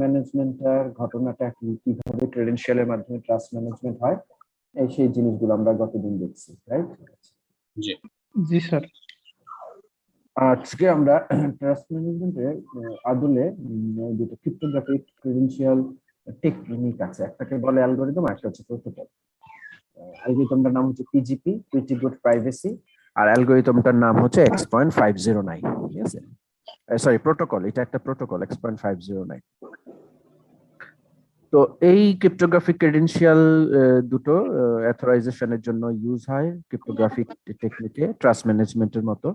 ম্যানেজমেন্টের ঘটনাটা কি, কিভাবে ক্রেডেনশিয়ালের মাধ্যমে ট্রাস্ট ম্যানেজমেন্ট হয়, সেই জিনিসগুলো আমরা গতদিন দেখছি, রাইট? জি জি স্যার। আজকে আমরা ট্রাস্ট ম্যানেজমেন্টের আদলে দুটো ক্রিপ্টোগ্রাফিক ক্রেডেনশিয়াল টেকনিক আছে, একটাকে বলে অ্যালগরিদম, একটা হচ্ছে প্রোটোকল। অ্যালগরিদমটার নাম হচ্ছে পিজিপি, প্রিটি গুড প্রাইভেসি, আর অ্যালগরিদমটার নাম হচ্ছে X.509। ঠিক আছে, সরি প্রোটোকল, এটা একটা প্রোটোকল X.509। তো এই ক্রিপ্টোগ্রাফিক ক্রেডেনশিয়াল দুটো অথরাইজেশনের জন্য ইউজ হয় ক্রিপ্টোগ্রাফিক টেকনিকে ট্রাস্ট ম্যানেজমেন্টের মতো।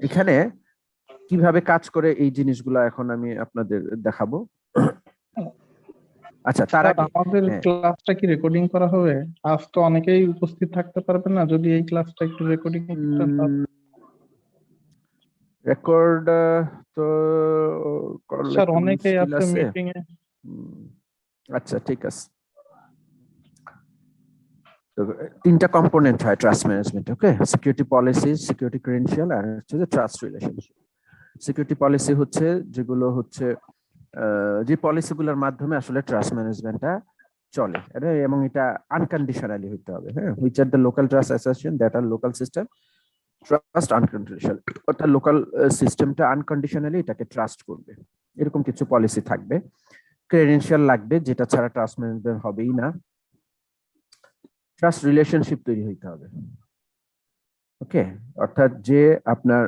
এখানে কিভাবে কাজ করে এই জিনিসগুলো এখন আমি আপনাদের দেখাবো। আচ্ছা, তার আগে আমাদের ক্লাসটা কি রেকর্ডিং করা হবে? আজ তো অনেকেই উপস্থিত থাকতে পারবে না, যদি এই ক্লাসটা একটু রেকর্ডিং করতেন। রেকর্ড তো স্যার অনেকেই আছে মিটিং এ। আচ্ছা ঠিক আছে। তো তিনটা কম্পোনেন্ট হয় ট্রাস্ট ম্যানেজমেন্ট, ওকে? সিকিউরিটি পলিসি, সিকিউরিটি ক্রেডেনশিয়াল, আর হচ্ছে যে ট্রাস্ট রিলেশনশিপ। সিকিউরিটি পলিসি হচ্ছে যেগুলো হচ্ছে যে পলিসিগুলোর মাধ্যমে আসলে ট্রাস্ট ম্যানেজমেন্টটা চলে, এবং এটা আনকন্ডিশনালি হইতে হবে, হ্যাঁ? Which are the local trust association that are local system trust unconditional, অর্থাৎ লোকাল সিস্টেমটা আনকন্ডিশনালি এটাকে ট্রাস্ট করবে, এরকম কিছু পলিসি থাকবে। ক্রেডেনশিয়াল লাগবে, যেটা ছাড়া ট্রাস্ট ম্যানেজমেন্ট হবেই না। ট্রাস্ট রিলেশনশিপ তৈরি হইতে হবে, ওকে? অর্থাৎ যে আপনার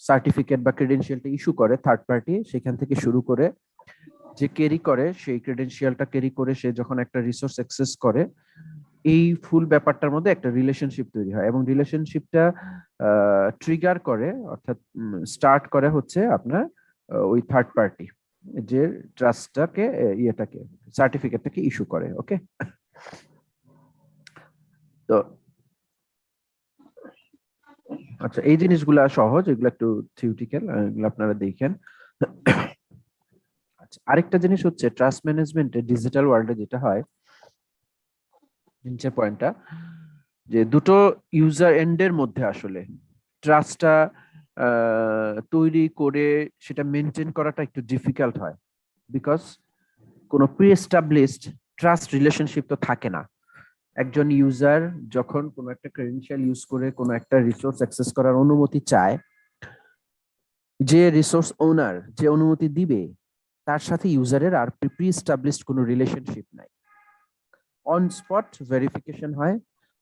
সার্টিফিকেট বা ক্রেডেনশিয়ালটা ইস্যু করে থার্ড পার্টি, সেখান থেকে শুরু করে যে ক্যারি করে, সেই ক্রেডেনশিয়ালটা ক্যারি করে সে যখন একটা রিসোর্স অ্যাক্সেস করে, এই ফুল ব্যাপারটার মধ্যে একটা রিলেশনশিপ তৈরি হয়, এবং রিলেশনশিপটা ট্রিগার করে, অর্থাৎ স্টার্ট করে হচ্ছে আপনার ওই থার্ড পার্টি যে ট্রাস্টটাকে ইয়েটাকে সার্টিফিকেটটাকে ইস্যু করে, ওকে? তো আচ্ছা, এই জিনিসগুলা সহজ, এগুলো একটু থিওরিটিক্যাল, এগুলো আপনারা দেখেন। আচ্ছা, আরেকটা জিনিস হচ্ছে ট্রাস্ট ম্যানেজমেন্টে ডিজিটাল ওয়ার্ল্ডে যেটা হয়, নিচের পয়েন্টটা, যে দুটো ইউজার এন্ডের মধ্যে আসলে ট্রাস্টটা তৈরি করে সেটা মেনটেন করাটা একটু ডিফিকাল্ট হয়, বিকজ কোনো প্রি এস্টাবলিশড ট্রাস্ট রিলেশনশিপ তো থাকে না। একজন ইউজার যখন কোনো একটা ক্রেডেনশিয়াল ইউজ করে কোনো একটা রিসোর্স অ্যাক্সেস করার অনুমতি চায়, যে রিসোর্স ওনার যে অনুমতি দিবে তার সাথে ইউজারের আর প্রি এস্টাবলিশড কোনো রিলেশনশিপ নাই। অন স্পট ভেরিফিকেশন হয়,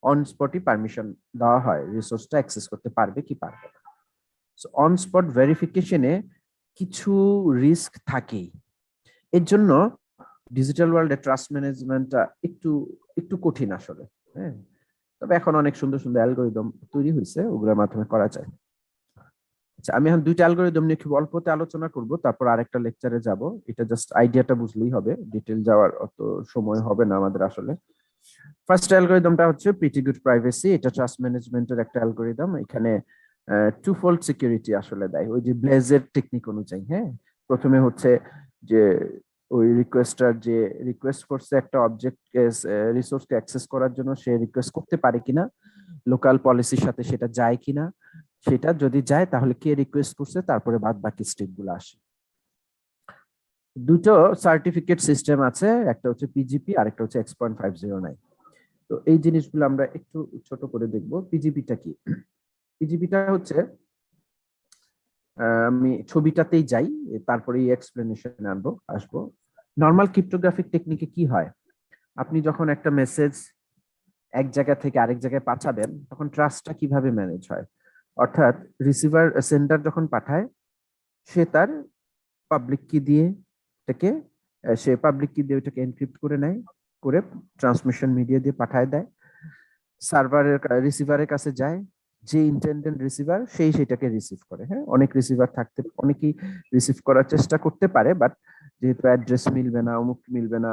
অন স্পটই পারমিশন দেওয়া হয় রিসোর্সটা অ্যাক্সেস করতে পারবে কি পারবে না। সো অন স্পট ভেরিফিকেশনে কিছু রিস্ক থাকেই। এর জন্য ডিজিটাল ওয়ার্ল্ডে ট্রাস্ট ম্যানেজমেন্টটা একটু একটু কঠিন আসলে, হ্যাঁ? তবে এখন অনেক সুন্দর সুন্দর অ্যালগরিদম তৈরি হয়েছে, ওগুলোর মাধ্যমে করা যায়। আচ্ছা, আমি এখন দুইটা অ্যালগরিদম নিয়ে খুব অল্পতে আলোচনা করব, তারপর আরেকটা লেকচারে যাব। এটা জাস্ট আইডিয়াটা বুঝলেই হবে, ডিটেল যাওয়ার অত সময় হবে না আমাদের আসলে। ফার্স্ট অ্যালগরিদমটা হচ্ছে প্রিটি গুড প্রাইভেসি। এটা ট্রাস্ট ম্যানেজমেন্টের একটা অ্যালগরিদম। এখানে টু ফোল্ড সিকিউরিটি আসলে দেয়, ওই যে ব্লেজের টেকনিক অনুযায়ী, হ্যাঁ? প্রথমে হচ্ছে যে ওই রিকোয়েস্টার যে রিকোয়েস্ট করছে একটা অবজেক্টকে রিসোর্সকে অ্যাক্সেস করার জন্য, সে রিকোয়েস্ট করতে পারে কিনা, লোকাল পলিসির সাথে সেটা যায় কিনা, সেটা যদি যায় তাহলে কে রিকোয়েস্ট করছে, তারপরে বাদ বাকি স্টেপগুলো আসে। দুটো সার্টিফিকেট সিস্টেম আছে, একটা হচ্ছে পিজিপি আর একটা হচ্ছে X.509। তো এই জিনিসগুলো আমরা একটু ছোট করে দেখব। পিজিপিটা কি? পিজিপিটা হচ্ছে, আমি ছবিটাতেই যাই, তারপরে এই এক্সপ্লেনেশন আসবো। নর্মাল ক্রিপ্টোগ্রাফিক টেকনিকে কি হয়, আপনি যখন একটা মেসেজ এক জায়গা থেকে আরেক জায়গায় পাঠাবেন, তখন ট্রাস্টটা কিভাবে ম্যানেজ হয়? অর্থাৎ রিসিভার সেন্ডার যখন পাঠায়, সে তার পাবলিক কি দিয়ে এটাকে সে পাবলিক কি দিয়ে ওইটাকে এনক্রিপ্ট করে নেয়, করে ট্রান্সমিশন মিডিয়া দিয়ে পাঠায় দেয়, সার্ভারের রিসিভারের কাছে যায়, যে ইন্টেন্ডেন্ট রিসিভার সেই সেটাকে রিসিভ করে, হ্যাঁ? অনেক রিসিভার থাকতে অনেকেই রিসিভ করার চেষ্টা করতে পারে, বাট যেহেতু অ্যাড্রেস মিলবে না, অমুক মিলবে না,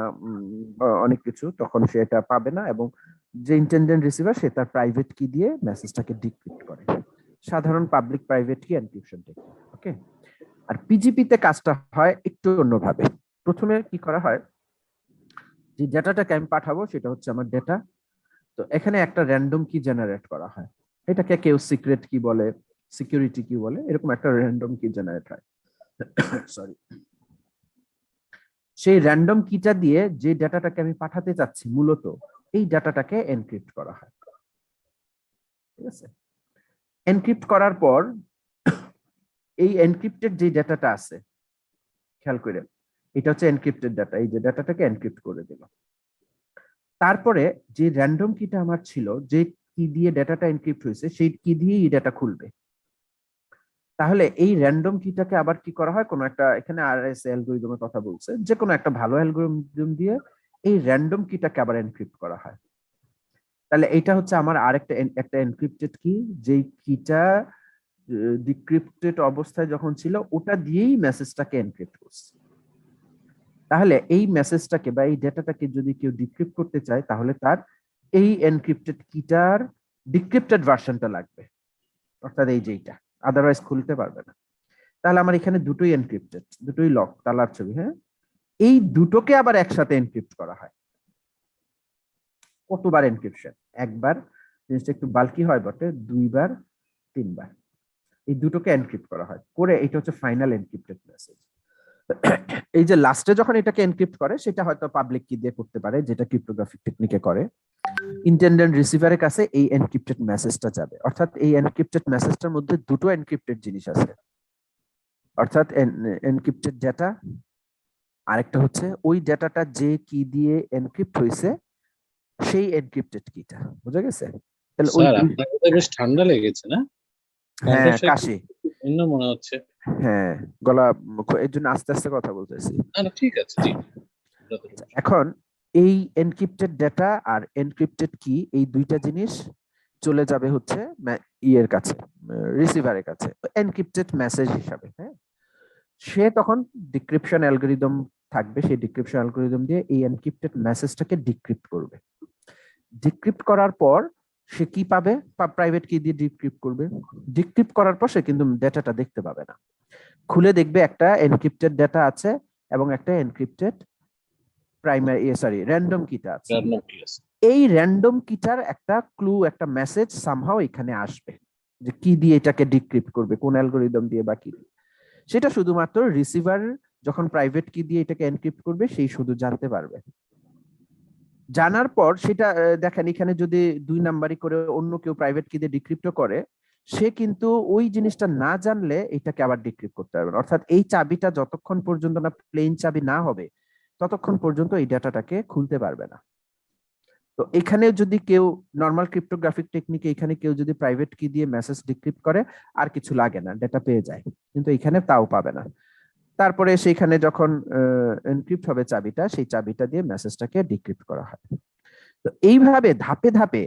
অনেক কিছু, তখন সে এটা পাবে না, এবং যে ইন্টেন্ডেন্ট রিসিভার সে তার প্রাইভেট কি দিয়ে মেসেজটাকে ডিক্রিপ্ট করে, সাধারণ পাবলিক প্রাইভেট কি এনক্রিপশন টেকনিক, ওকে? আর পিজিপিতে কাজটা হয় একটু অন্যভাবে। প্রথমে কি করা হয়, যে ডেটাটাকে আমি পাঠাবো সেটা হচ্ছে আমার ডেটা, তো এখানে একটা র্যান্ডম কি জেনারেট করা হয়, এটাকে কেউ সিক্রেট কি বলে, সিকিউরিটি কি বলে, এরকম একটা র্যান্ডম কি জেনারেট হয়। সরি, সেই র্যান্ডম কিটা দিয়ে যে ডাটাটাকে আমি পাঠাতে চাচ্ছি মূলত এই ডাটাটাকে এনক্রিপ্ট করা হয়। ঠিক আছে, এনক্রিপ্ট করার পর এই এনক্রিপ্টেড যে ডাটাটা আছে, খেয়াল করে এটা হচ্ছে এনক্রিপ্টেড ডাটা, এই যে ডাটাটাকে এনক্রিপ্ট করে দিল। তারপরে যে র্যান্ডম কিটা আমার ছিল, যে কি দিয়ে ডাটাটা এনক্রিপ্ট হয়েছে সেই কি দিয়ে এই ডাটা খুলবে। তাহলে এই র্যান্ডম কিটাকে আবার কি করা হয়, কোনো একটা, এখানে আরএসএ অ্যালগরিদমের কথা বলছে, যে কোনো একটা ভালো অ্যালগরিদম দিয়ে এই র্যান্ডম কিটাকে আবার এনক্রিপ্ট করা হয়। তাহলে এটা হচ্ছে আমার আরেকটা একটা এনক্রিপ্টেড কি, যেই কিটা ডিক্রিপ্টেড অবস্থায় যখন ছিল ওটা দিয়েই মেসেজটাকে এনক্রিপ্ট করছে। তাহলে এই মেসেজটাকে বা এই ডেটাটাকে যদি কেউ ডিক্রিপ্ট করতে চায় তাহলে তার এই এনক্রিপ্টেড কিটার ডিক্রিপ্টেড ভার্সনটা লাগবে, অর্থাৎ এই যেইটা, আদারওয়াইজ খুলতে পারবে না। তাহলে আমার এখানে দুটোই এনক্রিপ্টেড, দুটোই লক, তালার ছবি। হ্যাঁ, এই দুটোকে আবার একসাথে এনক্রিপ্ট করা হয়। কতবার এনক্রিপশন? একবার, জিনিসটা একটু বাল্কি হয় বটে, দুইবার, তিনবার, এই দুটোকে এনক্রিপ্ট করা হয় করে এটা হচ্ছে ফাইনাল এনক্রিপ্টেড মেসেজ। এই যে লাস্টে যখন এটাকে এনক্রিপ্ট করে সেটা হয়তো পাবলিক কি দিয়ে করতে পারে, যেটা ক্রিপ্টোগ্রাফিক টেকনিকে করে। ইন্টেন্ডেন্ট রিসিভারের কাছে এই এনক্রিপ্টেড মেসেজটা যাবে, অর্থাৎ এই এনক্রিপ্টেড মেসেজটার মধ্যে দুটো এনক্রিপ্টেড জিনিস আছে, অর্থাৎ এনক্রিপ্টেড ডেটা, আরেকটা হচ্ছে ওই ডেটাটা যে কি দিয়ে এনক্রিপ্ট হয়েছে সেই এনক্রিপ্টেড কিটা। বুঝা গেছে? তাহলে ওই স্যার আপনার কথা বেশ ঠান্ডা লেগেছে না? হ্যাঁ, কণ্ঠস্বর কাশি, ভিন্ন মনে হচ্ছে। হ্যাঁ, গলা, এর জন্য আস্তে আস্তে কথা বলতেছি। না ঠিক আছে, জি। এখন এই এনক্রিপ্টেড ডেটা আর এনক্রিপ্টেড কি, এই দুইটা জিনিস চলে যাবে হচ্ছে ইয়ের কাছে, রিসিভারের কাছে, এনক্রিপ্টেড মেসেজ হিসাবে। হ্যাঁ, সে তখন ডিক্রিপশন অ্যালগরিদম থাকবে, সেই ডিক্রিপশন অ্যালগরিদম দিয়ে এই এনক্রিপ্টেড মেসেজটাকে ডিক্রিপ্ট করবে। ডিক্রিপ্ট করার পর সে কি পাবে, প্রাইভেট কি দিয়ে ডিক্রিপ্ট করবে। ডিক্রিপ্ট করার পর সে কিন্তু ডেটাটা দেখতে পাবে না, খুলে দেখবে একটা এনক্রিপ্টেড ডেটা আছে এবং একটা এনক্রিপ্টেড প্রাইমারি র্যান্ডম কিটা আছে। এই র্যান্ডম কিটার একটা ক্লু, একটা মেসেজ সামহাও এখানে আসবে, যে কি দিয়ে এটাকে ডিক্রিপ্ট করবে, কোন অ্যালগরিদম দিয়ে বা কি দিয়ে। সেটা শুধুমাত্র রিসিভার যখন প্রাইভেট কি দিয়ে এটাকে এনক্রিপ্ট করবে সেই শুধু জানতে পারবে। জানার পর সেটা দেখেন এখানে যদি 2 নাম্বারই করে অন্য কেউ প্রাইভেট কি দিয়ে ডিক্রিপ্ট করে, সে কিন্তু ওই জিনিসটা না জানলে এটাকে আবার ডিক্রিপ্ট করতে পারবে না। অর্থাৎ এই চাবিটা যতক্ষণ পর্যন্ত না প্লেন চাবি না হবে ততক্ষণ পর্যন্ত এই ডাটাটাকে খুলতে পারবে না। তো এখানে যদি কেউ নর্মাল ক্রিপ্টোগ্রাফিক টেকনিকে এখানে কেউ যদি প্রাইভেট কি দিয়ে মেসেজ ডিক্রিপ্ট করে আর কিছু লাগে না, ডেটা পেয়ে যায়, কিন্তু এখানে তাও পাবে না। তারপরে সেইখানে যখন এনক্রিপ্ট হবে চাবিটা, সেই চাবিটা দিয়ে মেসেজটাকে ডিক্রিপ্ট করা হয়। তো এইভাবে ধাপে ধাপে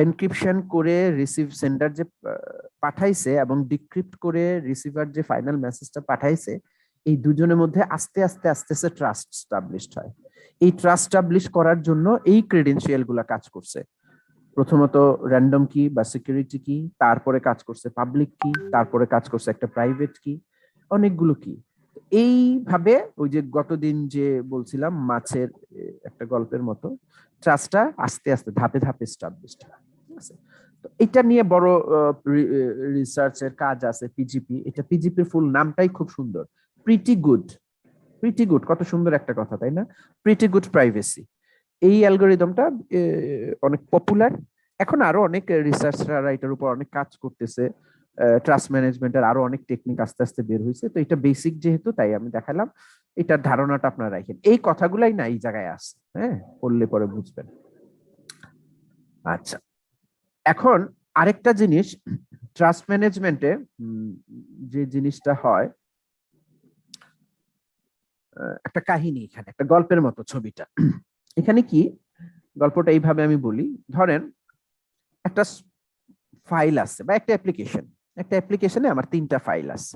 এনক্রিপশন করে রিসিভ সেন্ডার যে পাঠাইছে এবং ডিক্রিপ্ট করে রিসিভার যে ফাইনাল মেসেজটা পাঠাইছে, এই দুজনের মধ্যে আস্তে আস্তে আস্তে আস্তে ট্রাস্ট স্টাবলিশড হয়। এই ট্রাস্ট স্টাবলিশ করার জন্য এই ক্রেডেনশিয়াল গুলা কাজ করছে। প্রথমত র্যান্ডম কি বা সিকিউরিটি কি, তারপরে কাজ করছে পাবলিক কি, তারপরে কাজ করছে একটা প্রাইভেট কি, অনেকগুলো কি। এইভাবে ওই যে গতদিন যে বলছিলাম মাছের একটা গল্পের মতো ট্রাস্টটা আস্তে আস্তে ধাপে ধাপে এস্টাবলিশড হয়। ঠিক আছে, তো এটা নিয়ে বড় রিসার্চের কাজ আছে, পিজিপি। এটা পিজিপির ফুল নামটাই খুব সুন্দর, প্রিটি গুড। প্রিটি গুড, কত সুন্দর একটা কথা, তাই না? Pretty good privacy. এই অ্যালগরিদমটা অনেক পপুলার। এখন আরো অনেক রিসার্চাররা এটার উপর অনেক কাজ করতেছে। ট্রাস্ট ম্যানেজমেন্টের আরো অনেক টেকনিক আস্তে আস্তে বের হয়েছে। তো এটা বেসিক যেহেতু, তাই আমি দেখালাম। এটার ধারণাটা আপনারা রাখেন, এই কথাগুলাই না এই জায়গায় আছে, হ্যাঁ, পড়লে পরে বুঝবেন। আচ্ছা, এখন আরেকটা জিনিস ট্রাস্ট ম্যানেজমেন্টে যে জিনিসটা হয়, একটা কাহিনী, এখানে একটা গল্পের মতো ছবিটা। এখানে কি গল্পটা এইভাবে আমি বলি, ধরেন একটা ফাইল আছে বা একটা অ্যাপ্লিকেশনে আমার 3টা ফাইল আছে,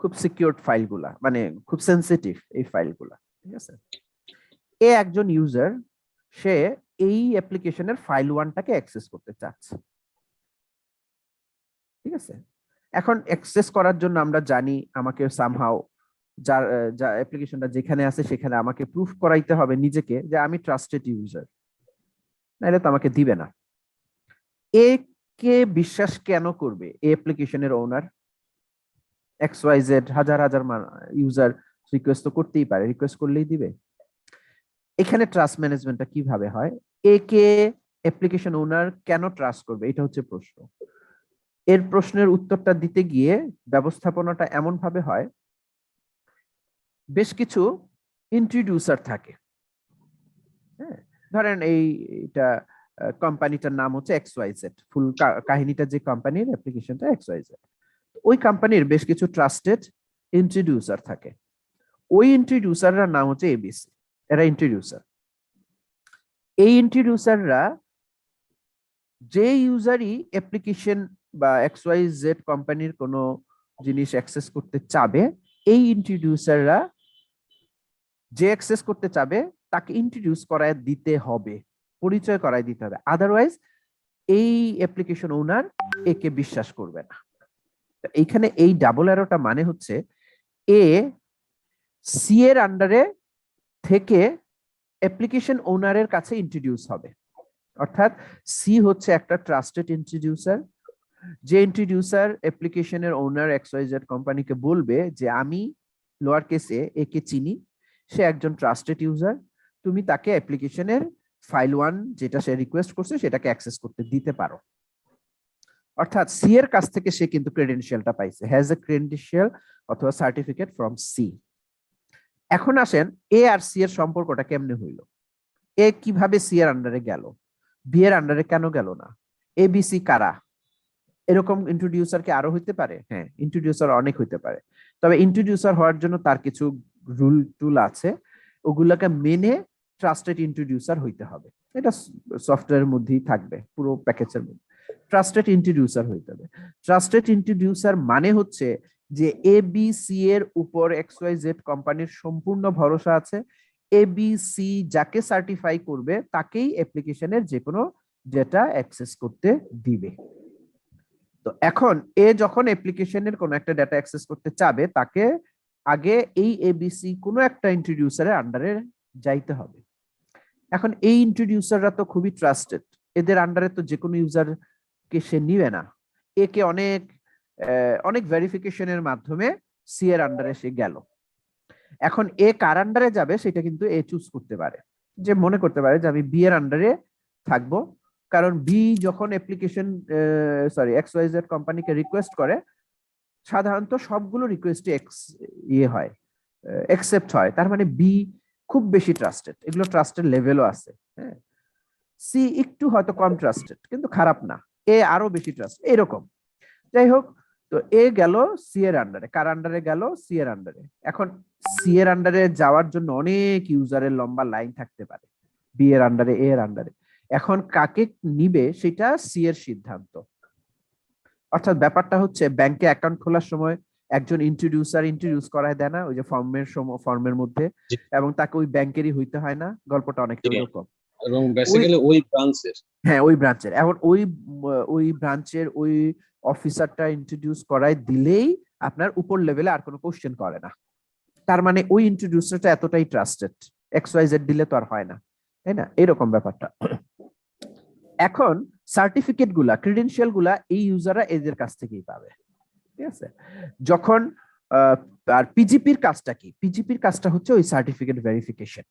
খুব সিকিউরড ফাইলগুলা, মানে খুব সেনসিটিভ এই ফাইলগুলা। ঠিক আছে, একজন ইউজার, সে এই অ্যাপ্লিকেশনের ফাইল 1টাকে অ্যাক্সেস করতে চাচ্ছে। ঠিক আছে, এখন অ্যাক্সেস করার জন্য আমরা জানি আমাকে সামহাউ যার অ্যাপ্লিকেশনটা যেখানে আছে সেখানে আমাকে প্রুফ করাইতে হবে নিজেকে যে আমি ট্রাস্টেড ইউজার, নাহলে তো আমাকে দিবে না। কে বিশ্বাস কেন করবে এই অ্যাপ্লিকেশনের ওনার? XYZ হাজার হাজার ইউজার রিকোয়েস্ট তো করতেই পারে, রিকোয়েস্ট করলেই দিবে। এখানে ট্রাস্ট ম্যানেজমেন্টটা কিভাবে হয়, এ কে অ্যাপ্লিকেশন ওনার কেন ট্রাস্ট করবে, এটা হচ্ছে প্রশ্ন। এর প্রশ্নের উত্তরটা দিতে গিয়ে ব্যবস্থাপনাটা এমন ভাবে হয়, বেশ কিছু ইন্ট্রোডিউসার থাকে। হ্যাঁ, ধরেন এইটা কোম্পানিটার নাম হচ্ছে XYZ, ফুল কাহিনীটা যে কোম্পানির অ্যাপ্লিকেশনটা XYZ, ওই কোম্পানির বেশ কিছু ট্রাস্টেড ইন্ট্রোডিউসার থাকে। ওই ইন্ট্রোডিউসাররা নাম হচ্ছে এবিসি, এরা ইন্ট্রোডিউসার। এই ইন্ট্রোডিউসাররা যে ইউজারই অ্যাপ্লিকেশন বা XYZ কোম্পানির কোনো জিনিস অ্যাক্সেস করতে চাবে, এই ইন্ট্রোডিউসাররা যে অ্যাক্সেস করতে চাবে তাকে ইন্ট্রোডিউস করায় দিতে হবে, পরিচয় করায় দিতে হবে, আদারওয়াইজ এই অ্যাপ্লিকেশন ওনার একে বিশ্বাস করবে না। এইখানে এই ডাবল অ্যারোটা মানে হচ্ছে এ সি এর আন্ডারে থেকে অ্যাপ্লিকেশন ওনারের কাছে ইন্ট্রোডিউস হবে, অর্থাৎ সি হচ্ছে একটা ট্রাস্টেড ইন্ট্রোডিউসার। যে ইন্ট্রোডিউসার অ্যাপ্লিকেশনের ওনার XYZ কোম্পানিকে বলবে যে আমি লোয়ার কেসে একে চিনি, সে একজন ট্রাস্টেড ইউজার, তুমি তাকে অ্যাপ্লিকেশনের ফাইল 1 যেটা সে রিকোয়েস্ট করছে সেটাকে অ্যাক্সেস করতে দিতে পারো। অর্থাৎ সি এর কাছ থেকে সে কিন্তু ক্রেডেনশিয়ালটা পাইছে, হ্যাজ এ ক্রেডেনশিয়াল অথবা সার্টিফিকেট ফ্রম সি। এখন আসেন এ আর সি এর সম্পর্কটা কেমনে হইলো, এ কিভাবে সি এর আন্ডারে গেল, বি এর আন্ডারে কেন গেল না, এ বি সি কারা, এরকম ইন্ট্রোডিউসার কি আরো হইতে পারে? হ্যাঁ, ইন্ট্রোডিউসার অনেক হইতে পারে, তবে ইন্ট্রোডিউসার হওয়ার জন্য তার কিছু রুল টুল আছে, ওগুলাকে মেনে ট্রাস্টেড ইন্ট্রোডিউসার হইতে হবে। এটা সফটওয়্যারের মধ্যেই থাকবে, পুরো প্যাকেজের মধ্যে ট্রাস্টেড ইন্ট্রোডিউসার হইতে হবে। ট্রাস্টেড ইন্ট্রোডিউসার মানে হচ্ছে যে এবিসি এর উপর XYZ কোম্পানির সম্পূর্ণ ভরসা আছে, এবিসি যাকে সার্টিফাই করবে তাকেই অ্যাপ্লিকেশনের যে কোনো ডেটা অ্যাক্সেস করতে দিবে। তো এখন এ যখন অ্যাপ্লিকেশনের কোনো একটা ডেটা অ্যাক্সেস করতে চাবে, তাকে আগে এই এবিসি কোনো একটা ইন্ট্রোডিউসারের আন্ডারে যাইতে হবে। এখন এই ইন্ট্রোডিউসাররা তো খুবই ট্রাস্টেড, এদের আন্ডারে তো যে কোনো ইউজারকে সে নিবে না, একে অনেক ভেরিফিকেশনের মাধ্যমে সি এর আন্ডারে সে গেল। এখন এ কার আন্ডারে যাবে সেটা কিন্তু এ চুজ করতে পারে, যে মনে করতে পারে যে আমি বি এর আন্ডারে থাকবো, কারণ বি যখন অ্যাপ্লিকেশন XYZ কোম্পানিকে রিকোয়েস্ট করে, সাধারণত সবগুলো রিকোয়েস্টে হয়, অ্যাকসেপ্ট হয়, তার মানে বি খুব বেশি ট্রাস্টেড, এগুলো ট্রাস্টের লেভেলও আছে। হ্যাঁ, সি একটু হয়তো কম ট্রাস্টেড কিন্তু খারাপ না, এ আরো বেশি ট্রাস্ট, এরকম। যাই হোক, তো এ গেল সি এর আন্ডারে, কার আন্ডারে গেল? সি এর আন্ডারে। এখন সি এর আন্ডারে যাওয়ার জন্য অনেক ইউজারের লম্বা লাইন থাকতে পারে, বি এর আন্ডারে, এ এর আন্ডারে। এখন কাকে নিবে সেটা সি এর সিদ্ধান্ত। অর্থাৎ ব্যাপারটা হচ্ছে ব্যাংকে অ্যাকাউন্ট খোলার সময় একজন ইন্ট্রোডিউস করায় দেয় না ওই যে ফর্মের মধ্যে, জি। এবং তাকে ওই ব্যাংকেরই হইতে হয় না, গল্পটা অনেকটা জি। ওরকম। এবং বেসিক্যালি ওই ব্রাঞ্চের হ্যাঁ, ওই ব্রাঞ্চের। এখন ওই ব্রাঞ্চের ওই অফিসারটা ইন্ট্রোডিউস করায় দিলেই আপনার উপর লেভেলে আর কোনো কোশ্চেন করে না, তার মানে ওই ইন্ট্রোডিউসারটা এতটাই ট্রাস্টেড, XYZ দিলে তো আর হয় না, তাই না? এরকম ব্যাপারটা। এখন সার্টিফিকেট গুলা, ক্রেডেনশিয়াল গুলা এই ইউজাররা এদের কাছ থেকেই পাবে, ঠিক আছে? যখন আর পিজিপির কাজটা কি? পিজিপির কাজটা হচ্ছে ওই সার্টিফিকেট ভেরিফিকেশন,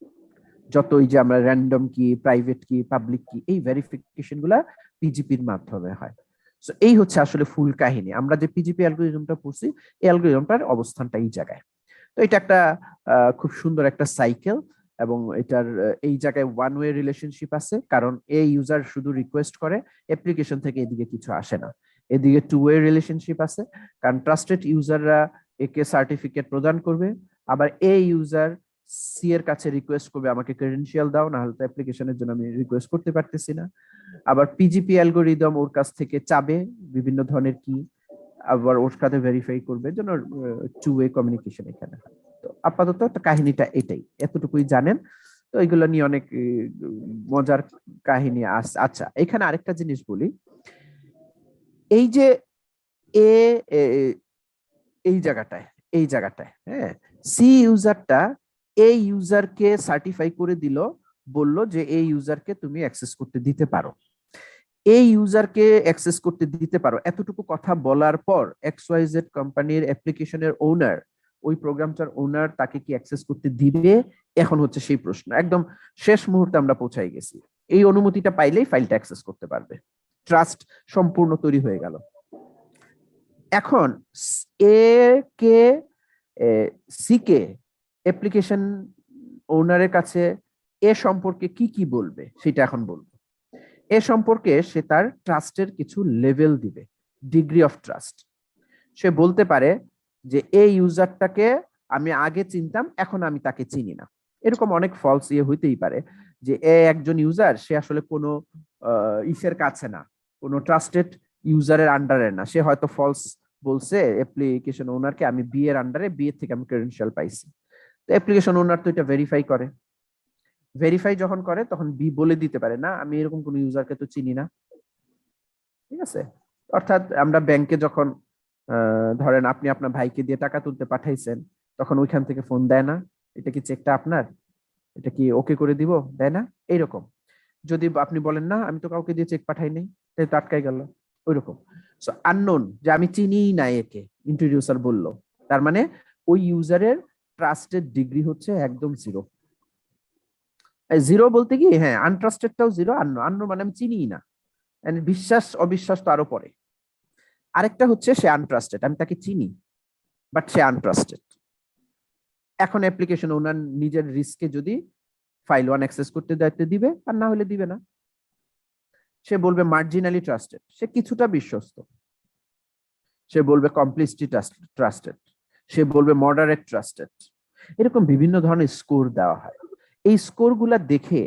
যত ওই যে আমরা র্যান্ডম কি, প্রাইভেট কি, পাবলিক কি, এই ভেরিফিকেশন গুলা পিজিপির মাধ্যমে হয়। সো এই হচ্ছে আসলে ফুল কাহিনী। আমরা যে পিজিপি অ্যালগরিদমটা পড়ছি, এই অ্যালগরিদমটার অবস্থানটা এই জায়গায়। তো এটা একটা খুব সুন্দর একটা সাইকেল, এবং এটার এই জায়গায় ওয়ান ওয়ে রিলেশনশিপ আছে, কারণ এই ইউজার শুধু রিকোয়েস্ট করে, অ্যাপ্লিকেশন থেকে এদিকে কিছু আসে না। এদিকে টু ওয়ে রিলেশনশিপ আছে, কারণ ট্রাস্টেড ইউজাররা একে সার্টিফিকেট প্রদান করবে, আবার এই ইউজার সি এর কাছে রিকোয়েস্ট করবে আমাকে ক্রেডেনশিয়াল দাও, না হলে তো অ্যাপ্লিকেশনের জন্য আমি রিকোয়েস্ট করতে পারতেছি না। আবার পিজিপি অ্যালগরিদম ওর কাছ থেকে চাবে বিভিন্ন ধরনের কি, আবার ওর সাথে ভেরিফাই করবে, জন্য টু ওয়ে কমিউনিকেশন এখানে হয়। তো আপাতত কাহিনীটা এটাই, এতটুকুই জানেন। তো এগুলো নিয়ে অনেক মজার কাহিনী আছে। আচ্ছা, এখানে আরেকটা জিনিস বলি, এই যে এ এই জায়গাটায় হ্যাঁ, সি ইউজারটা এই ইউজারকে সার্টিফাই করে দিল, বলল যে এই ইউজারকে তুমি অ্যাক্সেস করতে দিতে পারো, এই ইউজারকে অ্যাক্সেস করতে দিতে পারো। এতটুকু কথা বলার পর XYZ কোম্পানির অ্যাপ্লিকেশনের ওনার ওই প্রোগ্রামটার ওনার তাকে কি অ্যাক্সেস করতে দিবে, এখন হচ্ছে সেই প্রশ্ন। একদম শেষ মুহূর্তে আমরা পৌঁছাই গেছি, এই অনুমতিটা পাইলেই ফাইলটা অ্যাক্সেস করতে পারবে, ট্রাস্ট সম্পূর্ণ তৈরি হয়ে গেল। এখন এ কে সি কে অ্যাপ্লিকেশন ওনারের কাছে এ সম্পর্কে কি কি বলবে সেটা এখন বলবো। এ সম্পর্কে সে তার ট্রাস্টের কিছু লেভেল দিবে, ডিগ্রি অফ ট্রাস্ট। সে বলতে পারে যে এই ইউজারটাকে আমি আগে চিনতাম, এখন আমি তাকে চিনি না। এরকম অনেক ফলস হইতেই পারে যে এ একজন ইউজার, সে আসলে কোনো ইসের কাছে না, কোনো ট্রাস্টেড ইউজারের আন্ডারে না, সে হয়তো ফলস বলছে অ্যাপ্লিকেশন ওনারকে আমি বি এর আন্ডারে, বি এর থেকে আমি ক্রেডেনশিয়াল পাইছি। তো অ্যাপ্লিকেশন ওনার তো এটা ভেরিফাই করে, ভেরিফাই যখন করে তখন বি বলে দিতে পারে না আমি এরকম কোন ইউজারকে তো চিনি না। ঠিক আছে, অর্থাৎ আমরা ব্যাংকে যখন ধরেন আপনি আপনার ভাইকে দিয়ে টাকা তুলতে পাঠাইছেন, তখন ওইখান থেকে ফোন দেয় না, এটা কি চেকটা আপনার, এটা কি ওকে করে দিব, দেয় না? এইরকম যদি আপনি বলেন না আমি তো কাউকে দিয়ে চেক পাঠাই নাই, তাই তো আটকাই গেল, ওইরকম। সো আননোন, যে আমি চিনি না একে, ইন্ট্রোডিউসার বললো, তার মানে ওই ইউজারের ট্রাস্টেড ডিগ্রি হচ্ছে একদম জিরো। জিরো বলতে কি, হ্যাঁ আনট্রাস্টেডটাও জিরো, আন্ন মানে আমি চিনি না, বিশ্বাস অবিশ্বাস তো আরো পরে। আরেকটা হচ্ছে সে আনট্রাস্টেড, আমি তাকে চিনি বাট সে আনট্রাস্টেড। এখন অ্যাপ্লিকেশন ওনার নিজের রিস্কে যদি ফাইল ওয়ান অ্যাক্সেস করতে দায়িত্ব দিবে, আর না হলে দিবে না। সে বলবে মার্জিনালি ট্রাস্টেড, সে কিছুটা বিশ্বস্ত। সে বলবে কমপ্লিটলি ট্রাস্টেড, সে বলবে মডারেট ট্রাস্টেড। এরকম বিভিন্ন ধরনের স্কোর দেওয়া হয়। এই স্কোর গুলা দেখে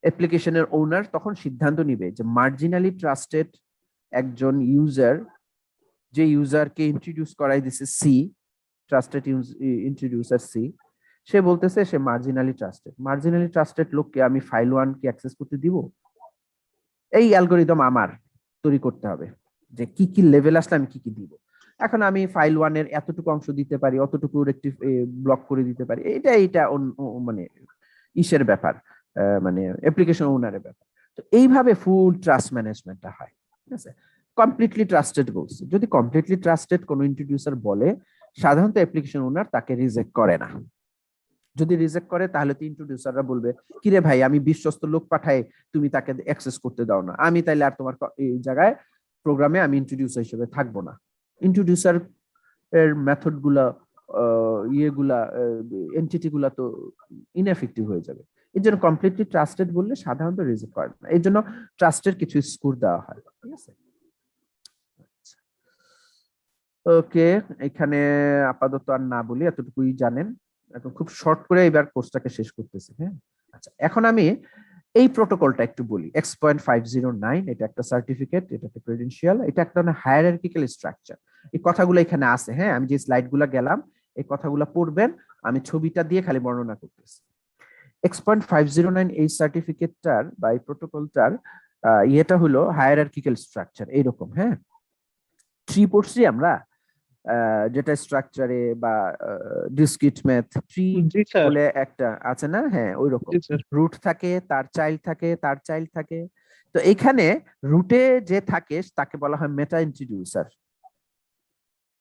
অ্যাপ্লিকেশনের ওনার তখন সিদ্ধান্ত নিবে যে মার্জিনালি ট্রাস্টেড একজন ইউজার, যে ইউজারকে ইন্ট্রোডিউস করাই দিছে সি, ট্রাস্টেড ইন্ট্রোডিউসার সি, সে বলতেছে সে মার্জিনালি ট্রাস্টেড। মার্জিনালি ট্রাস্টেড লোককে আমি ফাইল ওয়ান কি অ্যাক্সেস করতে দিব? এই অ্যালগোরিদম আমার তৈরি করতে হবে যে কি কি লেভেল আসলে আমি কি কি দিব। এখন আমি ফাইল ওয়ানের এতটুকু অংশ দিতে পারি, অতটুকু ব্লক করে দিতে পারি, এটা মানে ইসের ব্যাপার, মানে অ্যাপ্লিকেশন ওনারের ব্যাপার। তো এইভাবে ফুল ট্রাস্ট ম্যানেজমেন্টটা হয়। ঠিক আছে, কমপ্লিটলি ট্রাস্টেড বলছে, যদি কমপ্লিটলি ট্রাস্টেড কোনো ইন্ট্রোডিউসার বলে, সাধারণত অ্যাপ্লিকেশন ওনার তাকে রিজেক্ট করে না। যদি রিজেক্ট করে তাহলে তো ইন্ট্রোডিউসাররা বলবে কিরে ভাই, আমি বিশ্বস্ত লোক পাঠাই, তুমি তাকে অ্যাক্সেস করতে দাও না, আমি তাইলে আর তোমার এই জায়গায় প্রোগ্রামে আমি ইন্ট্রোডিউসার হিসেবে থাকবো না। ইন্ট্রোডিউসার এর মেথড গুলা, ইয়েগুলা, এন্টিটি গুলা তো ইনএফেক্টিভ হয়ে যাবে। এর জন্য কমপ্লিটলি ট্রাস্টেড বললে সাধারণত রিজেক্ট করে না, এর জন্য ট্রাস্টের কিছু স্কোর দেওয়া হয়। ঠিক আছে, ওকে, এখানে আপাতত আর না বলি, এতটুকুই জানেন। এখন খুব শর্ট করে এবার কোর্সটাকে শেষ করতেছি। হ্যাঁ, আচ্ছা, এখন আমি এই প্রোটোকলটা একটু বলি। X.509 এটা একটা সার্টিফিকেট, এটা একটা ক্রেডেনশিয়াল, এটা একটা হায়ারার্কিক্যাল স্ট্রাকচার। এই কথাগুলো এখানে আছে। হ্যাঁ, আমি যে স্লাইডগুলো গেলাম এই কথাগুলো পড়বেন, আমি ছবিটা দিয়ে খালি বর্ণনা করতেছি। X.509 এই সার্টিফিকেটটার বা এই প্রোটোকলটার ইয়েটা হলো হায়ারার্কিক্যাল স্ট্রাকচার এইরকম। হ্যাঁ, ট্রি পড়ছি আমরা, যেটা স্ট্রাকচারে বা ডিসক্রিট ম্যাথ ট্রি বলে একটা আছে না? হ্যাঁ, ওই রকম রুট থাকে, তার চাইল্ড থাকে, তার চাইল্ড থাকে। তো এখানে রুটে যে থাকে তাকে বলা হয় মেটা ইন্ট্রোডিউসার।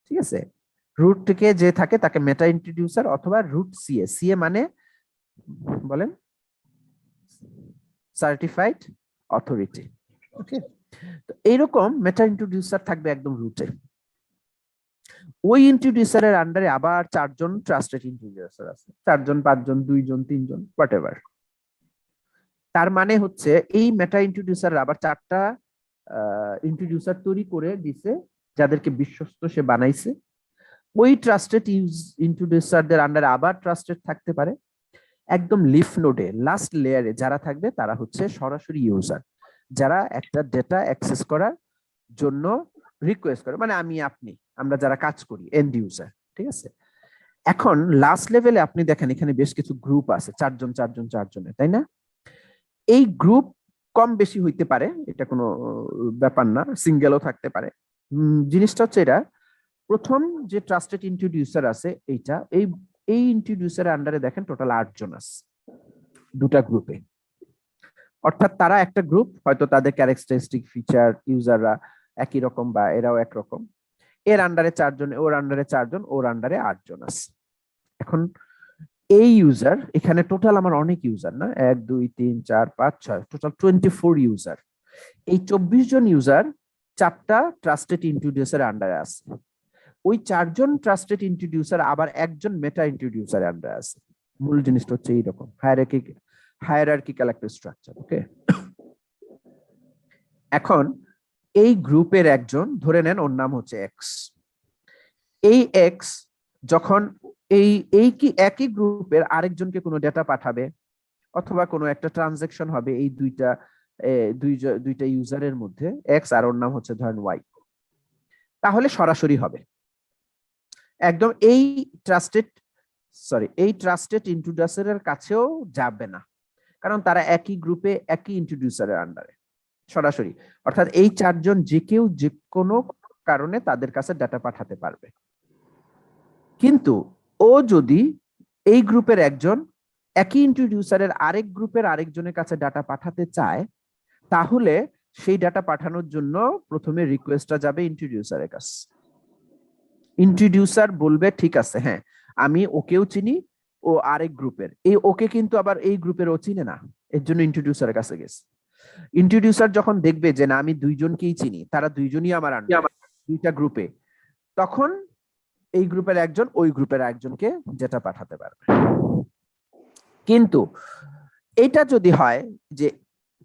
ঠিক আছে, রুট থেকে যে থাকে তাকে মেটা ইন্ট্রোডিউসার অথবা রুট সিএ। সিএ মানে বলেন সার্টিফাইড অথরিটি। ওকে, তো এইরকম মেটা ইন্ট্রোডিউসার থাকবে একদম রুটে। ওই ইন্ট্রোডিউসারের আন্ডারে আবার 4 জন ট্রাস্টেড ইন্ট্রোডিউসার আছে, 4 জন 5 জন 2 জন 3 জন হোয়াটএভার। তার মানে হচ্ছে এই মেটা ইন্ট্রোডিউসার আবার 4টা ইন্ট্রোডিউসার তৈরি করে দিছে যাদেরকে বিশ্বস্ত সে বানাইছে। ওই ট্রাস্টেড ইন্ট্রোডিউসারদের আন্ডারে আবার ট্রাস্টেড থাকতে পারে। একদম লিফ নোডে লাস্ট লেয়ারে যারা থাকবে তারা হচ্ছে সরাসরি ইউজার, যারা একটা ডেটা অ্যাক্সেস করার জন্য রিকোয়েস্ট করে, মানে আমি আপনি আমরা যারা কাজ করি, এন্ড ইউজার। ঠিক আছে, এখন লাস্ট লেভেলে আপনি দেখেন এখানে বেশ কিছু গ্রুপ আছে, 4 জন 4 জন 4 জনের, তাই না? এই গ্রুপ কম বেশি হইতে পারে, এটা কোনো ব্যাপার না, সিঙ্গেলও থাকতে পারে। জিনিসটা হচ্ছে এটা, প্রথম যে ট্রাস্টেড ইন্ট্রোডিউসার আছে এইটা, এই ইন্ট্রোডিউসারের আন্ডারে দেখেন টোটাল 8 জন আছে দুটা গ্রুপে। অর্থাৎ তারা একটা গ্রুপ, হয়তো তাদের ক্যারেক্টারিস্টিক ফিচার ইউজাররা একই রকম বা এরাও একরকম, এর আন্ডারে 4 জন, ওর আন্ডারে 4 জন, ওর আন্ডারে 8 জন আছে। এখন এই ইউজার, এখানে টোটাল আমার অনেক ইউজার না, 1 2 3 4 5 6, টোটাল 24 ইউজার। এই 24 জন ইউজার 4টা ট্রাস্টেড ইন্ট্রোডিউসারের আন্ডারে আছে। ওই 4 জন ট্রাস্টেড ইন্ট্রোডিউসার আবার একজন মেটা ইন্ট্রোডিউসারের আন্ডারে আছে। মূল জিনিসটা হচ্ছে এইরকম হায়ারার্কিক্যাল একটা স্ট্রাকচার। ওকে, এখন এই গ্রুপের একজন, ধরে নেন ওর নাম হচ্ছে এক্স। এই এক্স যখন এই কি একই গ্রুপের আরেকজনকে কোনো ডেটা পাঠাবে অথবা কোনো একটা ট্রানজাকশন হবে এই দুইটা ইউজারের মধ্যে, এক্স আর ওর নাম হচ্ছে ধরেন ওয়াই, তাহলে সরাসরি হবে একদম এই ট্রাস্টেড ইন্ট্রোডিউসারের কাছেও যাবে না, কারণ তারা একই গ্রুপে একই ইন্ট্রোডিউসারের আন্ডারে সরাসরি। অর্থাৎ এই 4 জন যে কেউ যে কোনো কারণে তাদের কাছে ডাটা পাঠাতে পারবে। কিন্তু ও যদি এই গ্রুপের একজন একই ইন্ট্রোডিউসারের আরেক গ্রুপের আরেকজনের কাছে ডাটা পাঠাতে চায়, তাহলে সেই ডাটা পাঠানোর জন্য প্রথমে রিকোয়েস্টটা যাবে ইন্ট্রোডিউসারের কাছে। ইন্ট্রোডিউসার বলবে ঠিক আছে, হ্যাঁ আমি ওকেও চিনি, ও আরেক গ্রুপের, এই ওকে কিন্তু আবার এই গ্রুপের ও চিনে না, এর জন্য ইন্ট্রোডিউসারের কাছে গেছে। ইন্ট্রোডিউসার যখন দেখবে যে না আমি দুইজনকেই চিনি, তারা দুইজনই আমার দুইটা গ্রুপে, তখন এই গ্রুপের একজন ওই গ্রুপের একজনকে যেটা পাঠাতে পারবে। কিন্তু এটা যদি হয় যে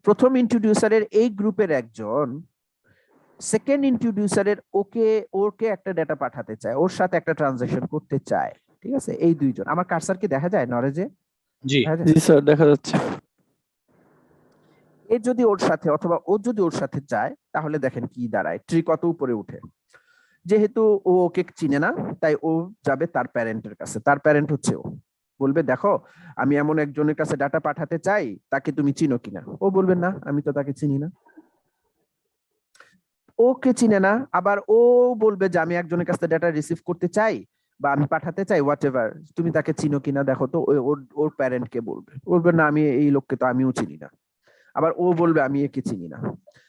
প্রথম ইন্ট্রোডিউসারের এই গ্রুপের একজন সেকেন্ড ইন্ট্রোডিউসারের ওকে একটা ডেটা পাঠাতে চায়, ওর সাথে একটা ট্রানজাকশন করতে চায়, ঠিক আছে, এই দুইজন, আমার কার্সার কি দেখা যায় নরেজে? জি জি স্যার, দেখা যাচ্ছে। এ যদি ওর সাথে অথবা ও যদি ওর সাথে যায়, তাহলে দেখেন কি দাঁড়ায়, ট্রি কত উপরে উঠে। যেহেতু ও ওকে চিনে না, তাই ও যাবে তার প্যারেন্টের কাছে, তার প্যারেন্ট হচ্ছে ও, বলবে দেখো আমি এমন একজনের কাছে ডাটা পাঠাতে চাই, তাকে তুমি চিনো কিনা? ও বলবে না আমি তো তাকে চিনি না। ওকে চিনে না, আবার ও বলবে যে আমি একজনের কাছে ডাটা রিসিভ করতে চাই বা আমি পাঠাতে চাই, হোয়াট এভার, তুমি তাকে চিনো কিনা দেখো তো। ওর প্যারেন্টকে বলবে না আমি এই লোককে তো আমিও চিনি না। আবার ও বলবে আমি একে চিনি না।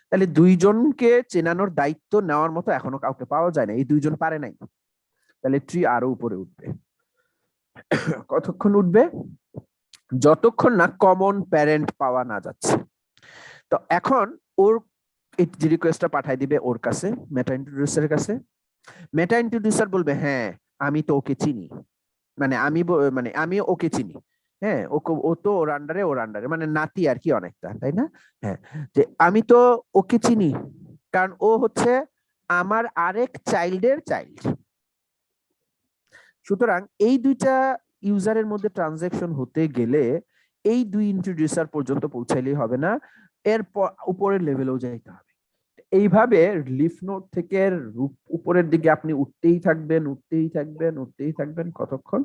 তাহলে দুইজনকে চেনানোর দায়িত্ব নেওয়ার মতো এখনো কাউকে পাওয়া যায় না, এই দুইজন পারে নাই। তাহলে ট্রি আরো উপরে উঠবে। কতক্ষণ উঠবে? যতক্ষণ না কমন প্যারেন্ট পাওয়া না যাচ্ছে। তো এখন ওর যে রিকোয়েস্টটা পাঠাই দিবে ওর কাছে, মেটা ইন্ট্রোডিউসারের কাছে। মেটা ইন্ট্রোডিউসার বলবে হ্যাঁ আমি তো ওকে চিনি, মানে আমি ওকে চিনি, হ্যাঁ ও তো ওর আন্ডারে মানে নাতি আর কি অনেকটা, তাই না? হ্যাঁ, যে আমি তো ওকে চিনি কারণ ও হচ্ছে আমার আরেক চাইল্ডের চাইল্ড। সুতরাং এই দুইটা ইউজারের মধ্যে ট্রানজাকশন হতে গেলে এই দুই ইন্ট্রোডিউসার পর্যন্ত পৌঁছাইলেই হবে না, এর উপরের লেভেলেও যাইতে হবে। এইভাবে লিফ নোড থেকে উপরের দিকে আপনি উঠতেই থাকবেন কতক্ষণ?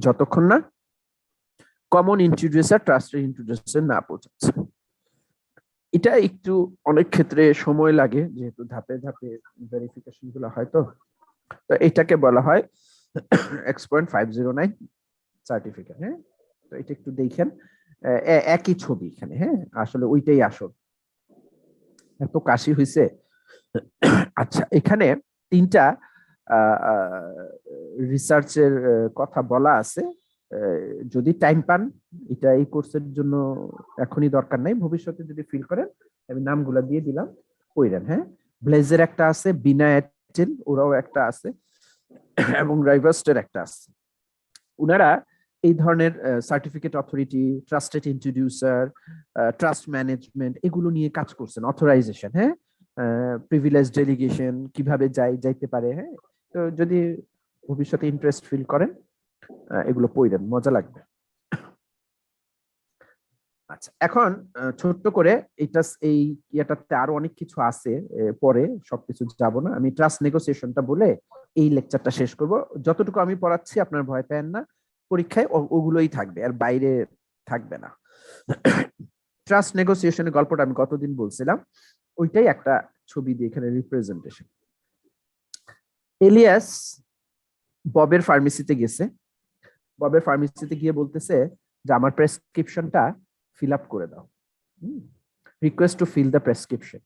যতক্ষণ না কমন ইন্ট্রোডিউসার ট্রাস্টেড ইন্ট্রোডিউসার না পৌঁছাচ্ছে। এটা একটু অনেক ক্ষেত্রে সময় লাগে, যেহেতু ধাপে ধাপে ভেরিফিকেশন গুলো হয়। তো এটাকে বলা হয় X.509 সার্টিফিকেট। হ্যাঁ, তো এটা একটু দেখেন, একই ছবি এখানে। হ্যাঁ, আসলে ওইটাই আসল। এত কাশি হয়েছে। আচ্ছা, এখানে 3টা রিসার্চের কথা বলা আছে, যদি টাইম পান, এটা এই কোর্সের জন্য এখনই দরকার নাই, ভবিষ্যতে যদি ফিল করেন আমি নামগুলা দিয়ে দিলাম, কইরেন। হ্যাঁ, ব্লেজের একটা আছে, বিনা এটেল ওরাও একটা আছে, এবং রাইভার্স্টের একটা আছে। উনারা এই ধরনের certificate authority, trusted introducer, trust management এগুলো নিয়ে কাজ করছেন, অথরাইজেশন, হ্যাঁ, প্রিভিলেজ ডেলিগেশন কিভাবে যাইতে পারে। হ্যাঁ, তো যদি ভবিষ্যতে ইন্টারেস্ট ফিল করেন এগুলো পড়েন, মজা লাগবে। আচ্ছা, এখন ছোট্ট করে এই ইয়েটাতে আরো অনেক কিছু আছে, পরে সবকিছু যাব না, আমি ট্রাস্ট নেগোসিয়েশনটা বলে এই লেকচারটা শেষ করব। যতটুকু আমি পড়াচ্ছি আপনার ভয় পেন না, পরীক্ষায় ওগুলোই থাকবে, আর বাইরে থাকবে না। ট্রাস্ট নেগোসিয়েশনের গল্পটা আমি কতদিন বলছিলাম, ওইটাই একটা ছবি দিয়ে এখানে রিপ্রেজেন্টেশন। এলিয়াস ববের ফার্মেসিতে গেছে, ববের ফার্মেসিতে গিয়ে বলতেছে যে আমার প্রেসক্রিপশনটা ফিল আপ করে দাও, request to fill the prescription.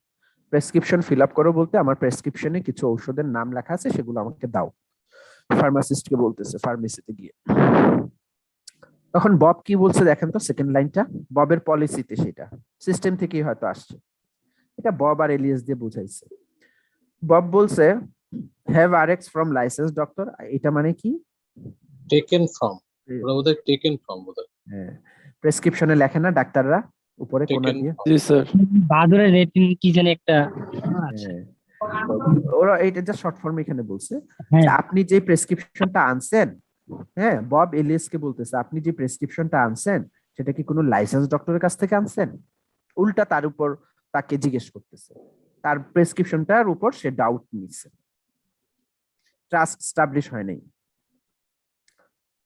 Prescription fill up করো বলতে আমার প্রেসক্রিপশনে কিছু ঔষধের নাম লেখা আছে, সেগুলো আমাকে দাও। ফার্মাসিস্টকে বলতেছে ফার্মেসিতে গিয়ে। তখন বব কি বলছে দেখেন তো, সেকেন্ড লাইনটা ববের পলিসিতে, সেটা সিস্টেম থেকেই হয়তো আসছে, এটা বব আর এলিয়াস দিয়ে বুঝাইছে। বব বলছে have RX from licence doctor, এটা মানে কি? টেকেন ফ্রম, ওরা বোধহয় টেকেন ফ্রম বোধহয়, হ্যাঁ, প্রেসক্রিপশনে লেখে না ডাক্তাররা উপরে কোনা টেকেন দিয়ে? ফ্রম। জি স্যার। বাদুরের রেটিং কি জানি একটা আছে। হ্যাঁ, ওরা এইটা যা শর্ট ফর্ম এখানে বলছে হ্যাঁ যে আপনি যে প্রেসক্রিপশনটা আনছেন, হ্যাঁ বব এলিয়াসকে বলতেছে আপনি যে প্রেসক্রিপশনটা আনছেন সেটা কি কোনো লাইসেন্স ডক্টরের কাছ থেকে আনছেন? উল্টা তার উপর তাকে জিজ্ঞেস করতেছে, তার প্রেসক্রিপশনটার উপর সে ডাউট নিচ্ছে, ট্রাস্ট স্টাবলিশ হয় নাই।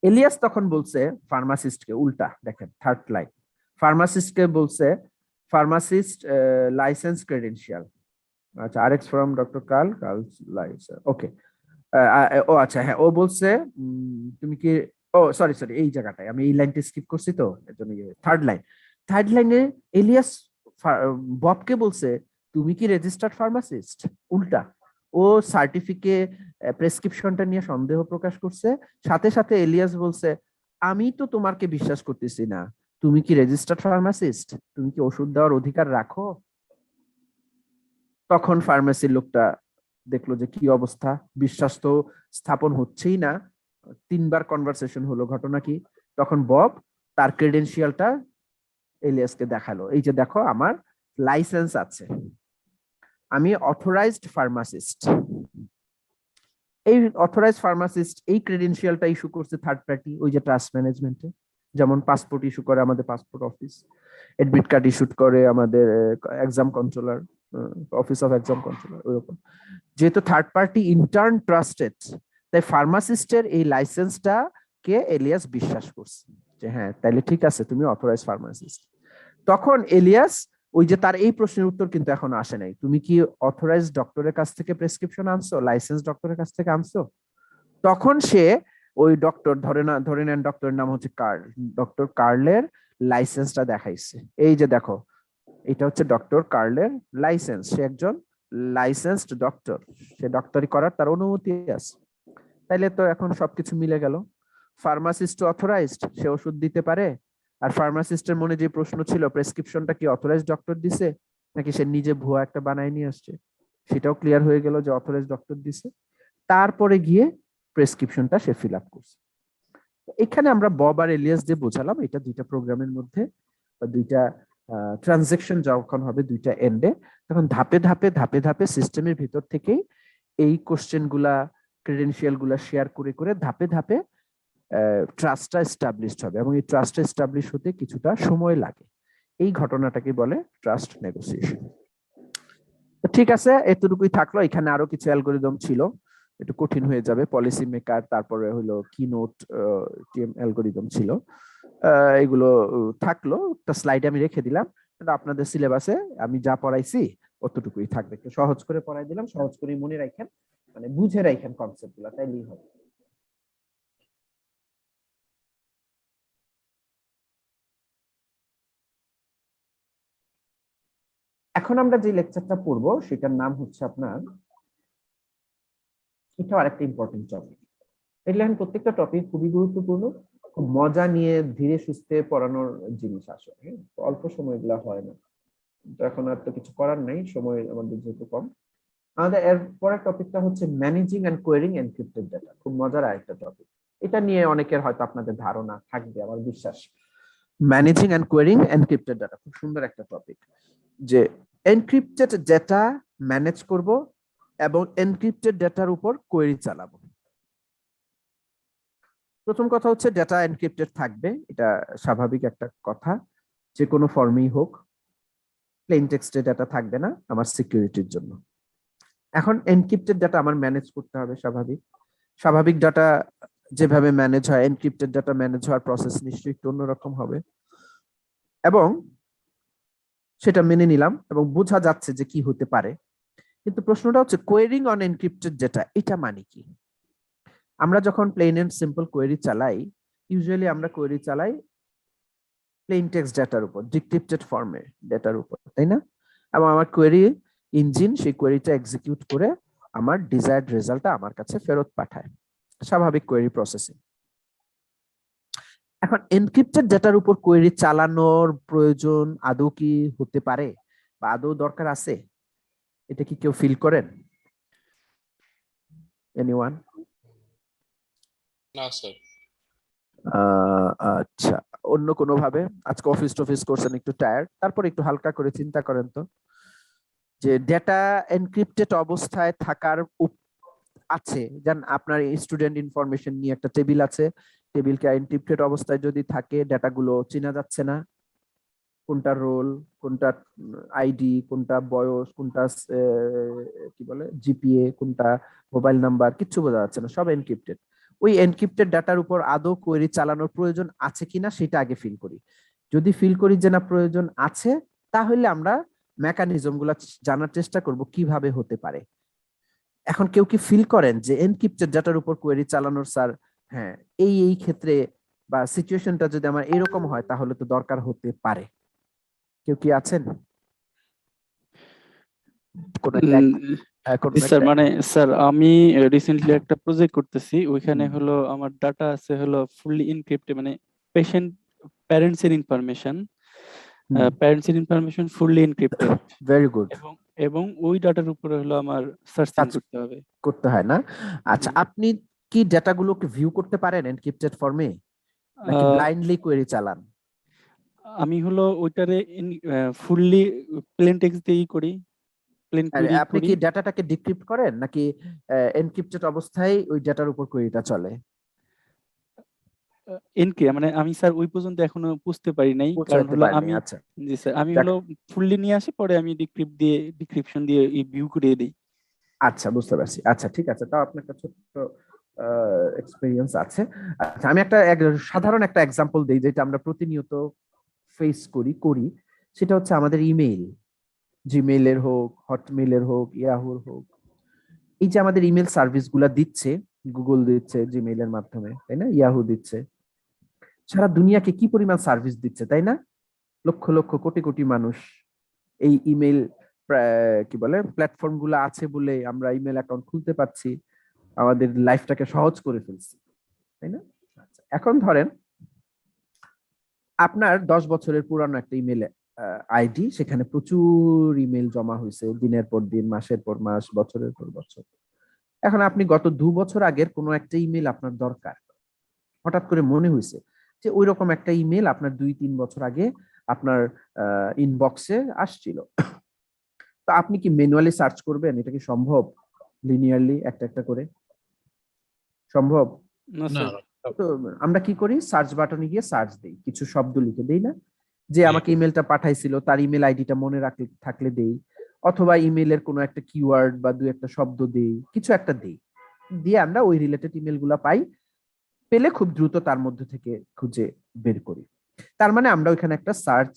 এলিয়াস তখন বলছে ফার্মাসিস্টকে, উল্টা দেখেন থার্ড লাইন, ফার্মাসিস্টকে বলছে ফার্মাসিস্ট লাইসেন্স ক্রেডেনশিয়াল, আচ্ছা RX from doctor Carl license, okay. ও আচ্ছা হ্যাঁ, ও বলছে তুমি কি, ও সরি সরি এই জায়গাটায় আমি এই লাইনটা স্কিপ করছি তো এর জন্য। থার্ড লাইনে এলিয়াস ববকে বলছে তুমি কি রেজিস্টার্ড ফার্মাসিস্ট, উল্টা ও সার্টিফিকেট প্রেসক্রিপশনটা নিয়ে সন্দেহ প্রকাশ করছে। সাথে সাথে এলিয়াস বলছে আমি তো তোমাকে বিশ্বাস করতেছি না, তুমি কি রেজিস্টার্ড ফার্মাসিস্ট, তুমি কি ওষুধ দেওয়ার অধিকার রাখো? তখন ফার্মেসির লোকটা দেখলো যে কি অবস্থা, বিশ্বাস তো স্থাপন হচ্ছেই না, তিনবার কনভারসেশন হলো, ঘটনা কি? তখন বব তার ক্রেডেনশিয়ালটা এলিয়াসকে দেখালো, এই যে দেখো আমার লাইসেন্স আছে, আমি অথরাইজড ফার্মাসিস্ট। এই অথরাইজড ফার্মাসিস্ট এই ক্রেডেনশিয়ালটা ইস্যু করছে থার্ড পার্টি, ওই যে ট্রাস্ট ম্যানেজমেন্টে যেমন পাসপোর্ট ইস্যু করে আমাদের passport office, admit card issue করে আমাদের exam controller, office of exam controller, ওইরকম। যেহেতু থার্ড পার্টি ইন্টার্ন ট্রাস্টেড, তাই ফার্মাসিস্টের এই লাইসেন্সটা কে এলিয়াস বিশ্বাস করছে যে হ্যাঁ তাইলে ঠিক আছে তুমি অথরাইজ ফার্মাসিস্ট। তখন এলিয়াস ওই যে তার এই প্রশ্নের উত্তর কিন্তু এখন আসে নাই, তুমি কি অথরাইজ ডক্টরের কাছ থেকে প্রেসক্রিপশন আনছো, লাইসেন্স ডক্টরের কাছ থেকে আনছো? তখন সে ওই ডক্টর ধরে নেন ডক্টরের নাম হচ্ছে কার্ল, ডক্টর কার্লের লাইসেন্সটা দেখাইছে, এই যে দেখো এটা হচ্ছে ডক্টর কার্লের লাইসেন্স, সে একজন লাইসেন্সড ডক্টর, সে ডক্টরি করার তার অনুমতি আছে। তাইলে তো এখন সবকিছু মিলে গেল, ফার্মাসিস্ট অথরাইজড, সে ওষুধ দিতে পারে। আর ফার্মাসিস্টের মনে যে প্রশ্ন ছিল প্রেসক্রিপশনটা কি অথরাইজড ডক্টর দিছে নাকি সে নিজে ভুয়া একটা বানায় নিয়ে আসছে, সেটাও ক্লিয়ার হয়ে গেল যে অথরাইজড ডক্টর দিছে। তারপরে গিয়ে প্রেসক্রিপশনটা সে ফিল আপ করছে। এখানে আমরা বব আর এলিয়াস যে বোঝালাম, এটা দুইটা প্রোগ্রামের মধ্যে বা দুইটা ট্রানজেকশন যখন হবে দুইটা এন্ডে, তখন ধাপে ধাপে ধাপে ধাপে সিস্টেমের ভিতর থেকেই এই কোশ্চেন গুলা ক্রেডেনশিয়াল গুলা শেয়ার করে করে ধাপে ধাপে ট্রাস্টটা এস্টাবলিশড হবে, এবং এই ট্রাস্টটা এস্টাবলিশ হতে কিছুটা সময় লাগে। এই ঘটনাটাকে বলে ট্রাস্ট নেগোসিয়েশন। ঠিক আছে, এতটুকুই থাকলো। এখানে আরো কিছু অ্যালগরিদম ছিল, একটু কঠিন হয়ে যাবে, পলিসি মেকার, তারপরে হলো কিনোট অ্যালগরিদম ছিল, এগুলো থাকলো। একটা স্লাইড আমি রেখে দিলাম, আপনাদের সিলেবাসে আমি যা পড়াইছি অতটুকুই থাকবে, একটু সহজ করে পড়াই দিলাম, সহজ করে মনে রাখেন, মানে বুঝে রাখেন কনসেপ্ট গুলা, তাইলেই হবে। এখন আমরা যে লেকচারটা পড়বো সেটার নাম হচ্ছে আপনার, এটাও আরেকটা ইম্পর্টেন্ট টপিক। এগুলো প্রত্যেকটা টপিক খুবই গুরুত্বপূর্ণ, খুব মজা নিয়ে ধীরে সুস্থে পড়ানোর জিনিস আসলে, অল্প সময় এগুলা হয় না, তো এখন আর তো কিছু করার নাই, সময় আমাদের যেহেতু কম। আমাদের এর পরের টপিকটা হচ্ছে ম্যানেজিং এন্ড কোয়েরিং এনক্রিপ্টেড ডাটা, খুব মজার আরেকটা টপিক। এটা নিয়ে অনেকের হয়তো আপনাদের ধারণা থাকবে আমার বিশ্বাস। ম্যানেজিং এন্ড কোয়েরিং এনক্রিপ্টেড ডাটা খুব সুন্দর একটা টপিক, যে এনক্রিপ্টেড ডেটা ম্যানেজ করব এবং এনক্রিপ্টেড ডেটার উপর কোয়েরি চালাবো। প্রথম কথা হচ্ছে ডেটা এনক্রিপ্টেড থাকবে, এটা স্বাভাবিক একটা কথা, যে কোনো ফর্মেই হোক, প্লেন টেক্সটে ডাটা থাকবে না আমার সিকিউরিটির জন্য। এখন এনক্রিপ্টেড ডাটা আমার ম্যানেজ করতে হবে, স্বাভাবিক ডাটা যেভাবে ম্যানেজ হয়, এনক্রিপ্টেড ডাটা ম্যানেজ হওয়ার প্রসেস নিশ্চয়ই একটু অন্যরকম হবে, এবং সেটা মেনে নিলাম এবং বোঝা যাচ্ছে যে কি হতে পারে। কিন্তু প্রশ্নটা হচ্ছে কোয়েরিং অন এনক্রিপ্টেড ডেটা, এটা মানে কি? আমরা যখন প্লেন এন্ড সিম্পল কোয়েরি চালাই, ইউজুয়ালি আমরা কোয়েরি চালাই প্লেন টেক্সট ডাটার উপর, ডিক্রিপ্টেড ফর্মে ডাটার উপর, তাই না? এবং আমার কোয়েরি ইঞ্জিন সেই কোয়েরিটা এক্সিকিউট করে আমার ডিজায়ার্ড রেজাল্টটা আমার কাছে ফেরত পাঠায়। স্বাভাবিক কোয়েরি প্রসেসিং। এখন এনক্রিপ্টেড ডেটার উপর কোয়েরি চালানোর প্রয়োজন আদৌ কি হতে পারে বা আদৌ দরকার আছে? এটা কি কেউ ফিল করেন? এনিওয়ান? না স্যার। আচ্ছা, অন্য কোনো ভাবে আজকে অফিস টফিস করছেন, একটু টায়ার্ড, তারপর একটু হালকা করে চিন্তা করেন তো, যে ডেটা এনক্রিপ্টেড অবস্থায় থাকার আছে, যেন আপনার স্টুডেন্ট ইনফরমেশন নিয়ে একটা টেবিল আছে, টেবিলকে এনক্রিপ্টেড অবস্থায় যদি থাকে, ডেটাগুলো চেনা যাচ্ছে না, কোনটা রোল, কোনটা আইডি, কোনটা বয়স, কোনটা কি বলে জিপিএ, কোনটা মোবাইল নাম্বার, কিচ্ছু বোঝা যাচ্ছে না, সব এনক্রিপ্টেড। ওই এনক্রিপ্টেড ডাটার উপর আদৌ কোয়েরি চালানোর প্রয়োজন আছে কিনা সেটা আগে ফিল করি। যদি ফিল করি যে না প্রয়োজন আছে, তাহলে আমরা মেকানিজম গুলা জানার চেষ্টা করব কিভাবে হতে পারে। এখন কেউ কি ফিল করেন যে এনক্রিপ্টেড ডাটার উপর কোয়েরি চালানোর স্যার, হ্যাঁ এই ক্ষেত্রে বা সিচুয়েশনটা যদি আমার এরকম হয় তাহলে তো দরকার হতে পারে? কেউ কি আছেন? স্যার মানে স্যার আমি রিসেন্টলি একটা প্রজেক্ট করতেছি, ওইখানে হলো আমার ডাটা আছে হলো ফুললি এনক্রিপ্টেড, মানে প্যারেন্টস এর information fully encrypted. Very good. এবং ওই ডাটার উপরে হলো আমার সার্চিং করতে হয় না? আচ্ছা, আপনি কি ডেটাগুলোকে ভিউ করতে পারেন এনক্রিপ্টেড ফর্মে, নাকি ব্লাইন্ডলি কোয়েরি চালান? আমি হলো ওইটারে ফুললি প্লেন টেক্সট দিয়েই করি। আপনি কি ডাটাটাকে ডিক্রিপ্ট করেন নাকি এনক্রিপ্টেড অবস্থায় ওই ডাটার উপর কোয়েরিটা চলে? মানে আমি স্যার ওই পর্যন্ত এখনো বুঝতে পারি নাই, কারণ হলো আমি আচ্ছা জি স্যার আমি হলো ফুললি নিয়ে আসি, পরে আমি ডিক্রিপশন দিয়ে ভিউ করে দেই। আচ্ছা, বুঝতে পারছি। আচ্ছা, ঠিক আছে, তাও আপনার একটা ছোট্ট এক্সপেরিয়েন্স আছে। আচ্ছা, আমি একটা সাধারণ একটা এক্সাম্পল দেই যেটা আমরা প্রতিনিয়ত ফেস করি, সেটা হচ্ছে আমাদের ইমেইল, জিমেইলের হোক, হটমেইলের হোক, ইয়াহুর হোক। এই যে আমাদের ইমেল সার্ভিস গুলা দিচ্ছে, গুগল দিচ্ছে জিমেইলের মাধ্যমে, তাই না? ইয়াহু দিচ্ছে, সারা দুনিয়াকে কি পরিমাণ সার্ভিস দিচ্ছে, তাই না? লক্ষ লক্ষ কোটি কোটি মানুষ এই ইমেল কি বলে প্ল্যাটফর্ম গুলো আছে বলে আমরা ইমেল অ্যাকাউন্ট খুলতে পারছি, আমাদের লাইফটাকে সহজ করে ফেলছি, তাই না? আচ্ছা, এখন ধরেন আপনার 10 বছরের পুরানো একটা ইমেল আইডি, সেখানে প্রচুর ইমেল জমা হয়েছে, দিনের পর দিন, মাসের পর মাস, বছরের পর বছর। এখন আপনি গত 2 বছর আগের কোনো একটা ইমেল আপনার দরকার, হঠাৎ করে মনে হয়েছে যে ওই রকম একটা ইমেল আপনার 2-3 বছর আগে আপনার ইনবক্সে আসছিল। তো আপনি কি ম্যানুয়ালি সার্চ করবেন? এটা কি সম্ভব? লিনিয়ারলি একটা একটা করে সম্ভব? তো আমরা কি করি, সার্চ বাটনে গিয়ে সার্চ দেই, কিছু শব্দ লিখে দেই না, যে আমাকে ইমেলটা পাঠাইছিল তার ইমেল আইডিটা মনে থাকলে দেই, অথবা ইমেলের কোনো একটা কিওয়ার্ড বা 2-একটা শব্দ দেই, কিছু একটা দেই, দিয়ে আমরা ওই রিলেটেড ইমেল গুলা পাই, পেলে খুব দ্রুত তার মধ্যে থেকে খুঁজে বের করি। তার মানে আমরা ওইখানে একটা সার্চ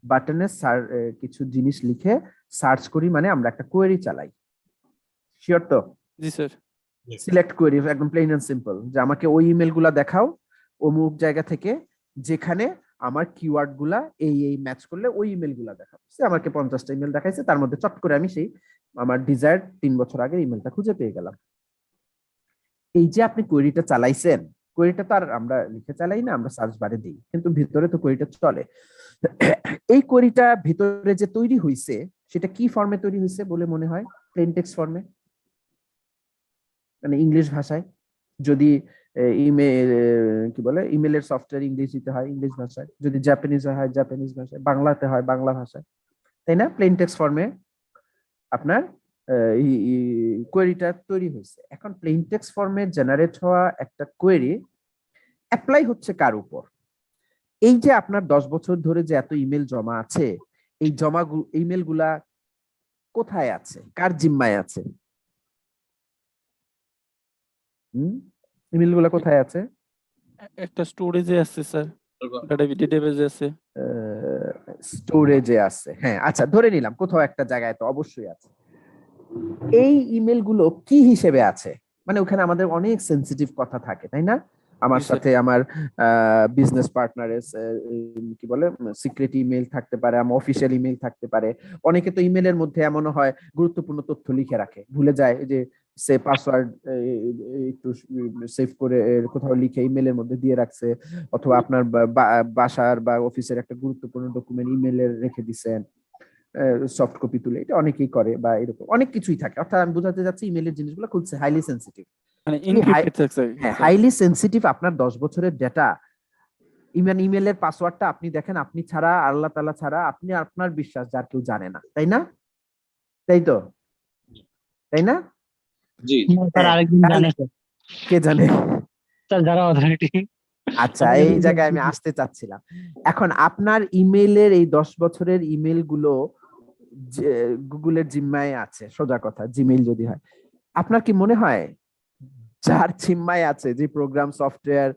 বাটনে কিছু জিনিস লিখে সার্চ করি, মানে আমরা একটা কোয়েরি চালাই। শিওর তো? জি স্যার। সিলেক্ট কোয়েরি, একদম প্লেন এন্ড সিম্পল, যে আমাকে ওই ইমেল গুলা দেখাও অমুক জায়গা থেকে, যেখানে আমার কিওয়ার্ড গুলা এই ম্যাচ করলে ওই ইমেল গুলা দেখাবো। সে আমাকে 50টা ইমেল দেখাইছে, তার মধ্যে চট করে আমি সেই আমার ডিজায়ার্ড 3 বছর আগের ইমেলটা খুঁজে পেয়ে গেলাম। এই যে আপনি কোয়েরিটা চালাইছেন, কোয়েরিটা তো আর আমরা লিখে চালাই না, আমরা সার্চ বারে দিই, কিন্তু ভিতরে তো কোয়েরিটা চলে। এই কোয়েরিটা ভিতরে যে তৈরি হইছে, সেটা কি ফর্মে তৈরি হইছে বলে মনে হয়? প্লেন টেক্সট ফর্মে, মানে ইংলিশ ভাষায়। যদি ইমেল কি বলে ইমেলের সফটওয়্যার ইংরেজিতে হয় ইংলিশ ভাষায়, যদি জাপানিজ হয় জাপানিজ ভাষায়, বাংলাতে হয় বাংলা ভাষায়, তাই না? প্লেন টেক্সট ফর্মে আপনার কোয়েরিটা তৈরি হয়েছে। এখন প্লেন টেক্সট ফর্মে জেনারেট হওয়া একটা কোয়েরি অ্যাপ্লাই হচ্ছে কার উপর? এই যে আপনার 10 বছর ধরে যে এত ইমেল জমা আছে, এই ইমেল গুলা কোথায় আছে, কার জিম্মায় আছে? ইমেল গুলা কোথায় আছে? একটা স্টোরেজে আছে স্যার, ডেটাবেজে আছে। স্টোরেজে আছে, হ্যাঁ। আচ্ছা, ধরে নিলাম কোথাও একটা জায়গায় তো অবশ্যই আছে। এই ইমেল গুলো কি হিসেবে আছে? মানে ওখানে আমাদের অনেক সেন্সিটিভ কথা থাকে, তাই না? আমার জি স্যার। সাথে আমার বিজনেস পার্টনারের কি বলে সিক্রেট ইমেল থাকতে পারে, আমার অফিসিয়াল ইমেল থাকতে পারে। অনেকে তো ইমেলের মধ্যে এমনও হয় গুরুত্বপূর্ণ তথ্য লিখে রাখে, ভুলে যায় যে সে পাসওয়ার্ড একটু সেভ করে কোথাও লিখে ইমেলের মধ্যে দিয়ে রাখছে, অথবা আপনার বাসার বা অফিসের একটা গুরুত্বপূর্ণ ডকুমেন্ট ইমেলে রেখে দিছেন সফট কপি তুলে। এটা অনেকেই করে, বা এরকম অনেক কিছুই থাকে। অর্থাৎ আমি বোঝাতে যাচ্ছি ইমেলের জিনিসগুলো খুব হাইলি সেন্সিটিভ। মানে ইনক্রিপ্টেড থাকছে হ্যাঁ, স্যার। Highly sensitive. আপনার 10 বছরের ডেটা, ইমেলের পাসওয়ার্ডটা আপনি দেখেন, আপনি ছাড়া, আল্লাহ তাআলা ছাড়া আপনি, আপনার বিশ্বাস যার কেউ জানে না, তাই না? তাই তো, তাই না? জি স্যার হ্যাঁ, আরেকজন তাহলে জানে স্যার, কে জানে? স্যার যারা অথরিটি। আচ্ছা, এই জায়গায় আমি আসতে চাচ্ছিলাম। এখন আপনার ইমেলের এই 10 বছরের ইমেল গুলো গুগলের জিম্মায় আছে, সোজা কথা, জিমেইল যদি হয়। আপনার কি মনে হয় যার জিম্মায় আছে, যে প্রোগ্রাম সফটওয়্যার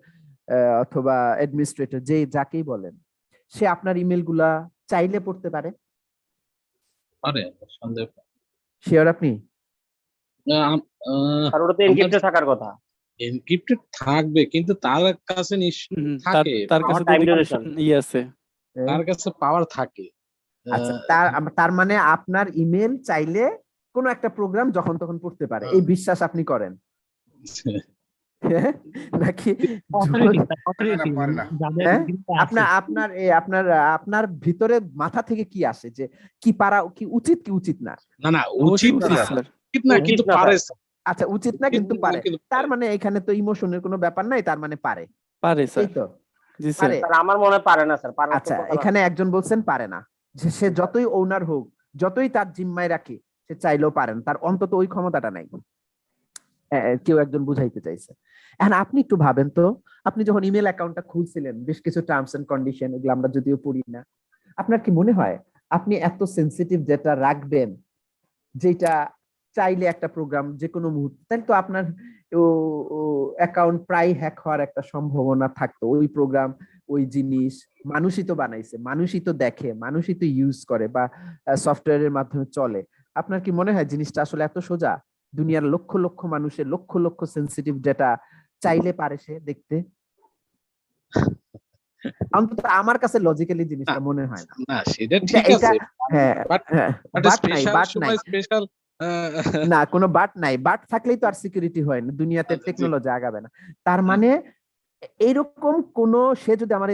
অথবা অ্যাডমিনিস্ট্রেটর, যে যাকেই বলেন, সে আপনার ইমেল গুলা চাইলে পড়তে পারে? পারে, সন্দেহ। শিওর আপনি? আর ওটা তো এনক্রিপ্টেড থাকার কথা। এনক্রিপ্টেড থাকবে, কিন্তু তার কাছে তার থাকে, তার আমার কাছে টাইম তো ডিউরেশন। আছে। তার কাছে পাওয়ার থাকে। আচ্ছা, তার মানে আপনার ইমেল চাইলে কোন একটা প্রোগ্রাম যখন তখন পড়তে পারে, এই বিশ্বাস আপনি করেন? নাকি অথরিটি স্যার, অথরিটি যাদের হ্যাঁ? গ্রুপে আছে। আপনার আপনার আপনার আপনার ভিতরে মাথা থেকে কি আসে যে কি পারা, কি উচিত, কি উচিত না? না না, অবশ্যই উচিত উচিত না, স্যার। উচিত না, উচিত কিন্তু না, পারে। আচ্ছা, উচিত না কিন্তু উচিত না, পারে। কিন্তু তার পারে। মানে এখানে তো ইমোশনের কোনো ব্যাপার নাই, তার মানে পারে, পারে এই স্যার। তো। জি স্যার। পারে। স্যার আমার মনে হয় পারে না স্যার, পারার তো আচ্ছা, কথা না। এখানে একজন বলছেন পারে না, যে সে যতই ওনার হোক, যতই তার জিম্মায় রাখে, সে চাইলেও পারেন, তার অন্তত ওই ক্ষমতাটা নাই। কেউ একজন বুঝাইতে চাইছে। এখন আপনি একটু ভাবেন তো, আপনি যখন ইমেল অ্যাকাউন্টটা খুলছিলেন, বেশ কিছু টার্মস এন্ড কন্ডিশন, এগুলো আমরা যদিও পড়ি না, আপনার কি মনে হয় আপনি এত সেন্সিটিভ ডেটা রাখবেন, যেটা চাইলে একটা প্রোগ্রাম যে কোনো মুহূর্তে, তাহলে তো আপনার অ্যাকাউন্ট প্রায় হ্যাক হওয়ার একটা সম্ভাবনা থাকতো। ওই প্রোগ্রাম, ওই জিনিস মানুষই তো বানাইছে, মানুষই তো দেখে, মানুষই তো ইউজ করে, বা সফটওয়্যারের মাধ্যমে চলে। আপনার কি মনে হয় জিনিসটা আসলে এত সোজা? দুনিয়ার লক্ষ লক্ষ মানুষের লক্ষ লক্ষ সেন্সিটিভ ডেটা চাইলে পারে সে দেখতে? অন্তত আমার কাছে লজিক্যালি না, জিনিসটা মনে হয় না। না, সেটা এটা ঠিক এটা আছে, হ্যাঁ, বাট হ্যাঁ, বাট বাট নাই, স্পেশাল বাট নাই। সময় স্পেশাল। না, কোনো বাট নাই, বাট থাকলেই তো আর সিকিউরিটি হয় না, দুনিয়াতে আচ্ছা, জি। টেকনোলজি আগাবে না। তার মানে এইরকম কোন, সে যদি আমার